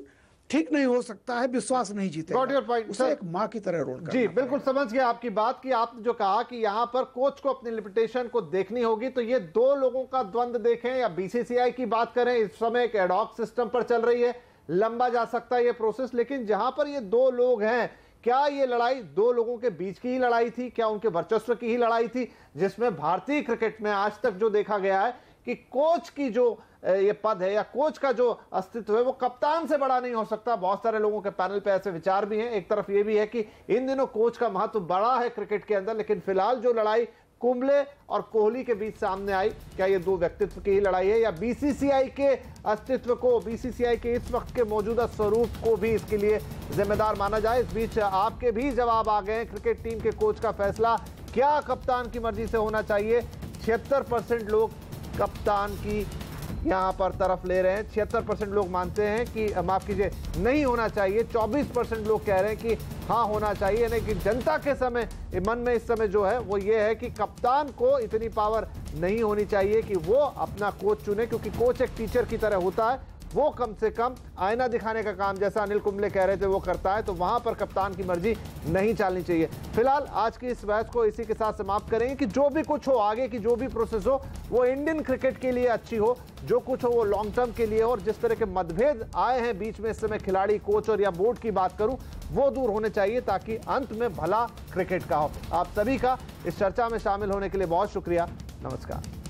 ठीक नहीं हो सकता है, विश्वास नहीं जीतेगा। उसे एक माँ की तरह रोल करना।
जी बिल्कुल समझ गया आपकी बात कि आपने जो कहा कि यहाँ पर कोच को अपनी लिमिटेशन को देखनी होगी, तो ये दो लोगों का द्वंद्व देखें या बीसीसीआई की बात करें, इस समय एक एडहॉक सिस्टम पर चल रही है, लंबा जा सकता है ये प्रोसेस, लेकिन जहां पर ये दो लोग हैं, क्या ये लड़ाई दो लोगों के बीच की ही लड़ाई थी, क्या उनके वर्चस्व की ही लड़ाई थी, जिसमें भारतीय क्रिकेट में आज तक जो देखा गया है कि कोच की जो ये पद है या कोच का जो अस्तित्व है वो कप्तान से बड़ा नहीं हो सकता। बहुत सारे लोगों के पैनल पे ऐसे विचार भी हैं। एक तरफ ये भी है कि इन दिनों कोच का महत्व बड़ा है क्रिकेट के अंदर, लेकिन फिलहाल जो लड़ाई कुंबले और कोहली के बीच सामने आई, क्या ये दो व्यक्तित्व की ही लड़ाई है या बीसीसीआई के अस्तित्व को, बीसीसीआई के इस वक्त के मौजूदा स्वरूप को भी इसके लिए जिम्मेदार माना जाए? इस बीच आपके भी जवाब आ गए। क्रिकेट टीम के कोच का फैसला क्या कप्तान की मर्जी से होना चाहिए? 76% लोग कप्तान की यहां पर तरफ ले रहे हैं, 76% लोग मानते हैं कि माफ कीजिए नहीं होना चाहिए, 24% लोग कह रहे हैं कि हाँ होना चाहिए। यानी कि जनता के समय मन में इस समय जो है वो ये है कि कप्तान को इतनी पावर नहीं होनी चाहिए कि वो अपना कोच चुने, क्योंकि कोच एक टीचर की तरह होता है, वो कम से कम आईना दिखाने का काम जैसा अनिल कुंबले कह रहे थे वो करता है, तो वहां पर कप्तान की मर्जी नहीं चलनी चाहिए। फिलहाल आज की इस बहस को इसी के साथ समाप्त करेंगे कि जो भी कुछ हो, आगे की जो भी प्रोसेस हो वो इंडियन क्रिकेट के लिए अच्छी हो, जो कुछ हो वो लॉन्ग टर्म के लिए हो, और जिस तरह के मतभेद आए हैं बीच में इस समय खिलाड़ी, कोच और या बोर्ड की बात करूं, वो दूर होने चाहिए ताकि अंत में भला क्रिकेट का हो। आप सभी का इस चर्चा में शामिल होने के लिए बहुत शुक्रिया। नमस्कार।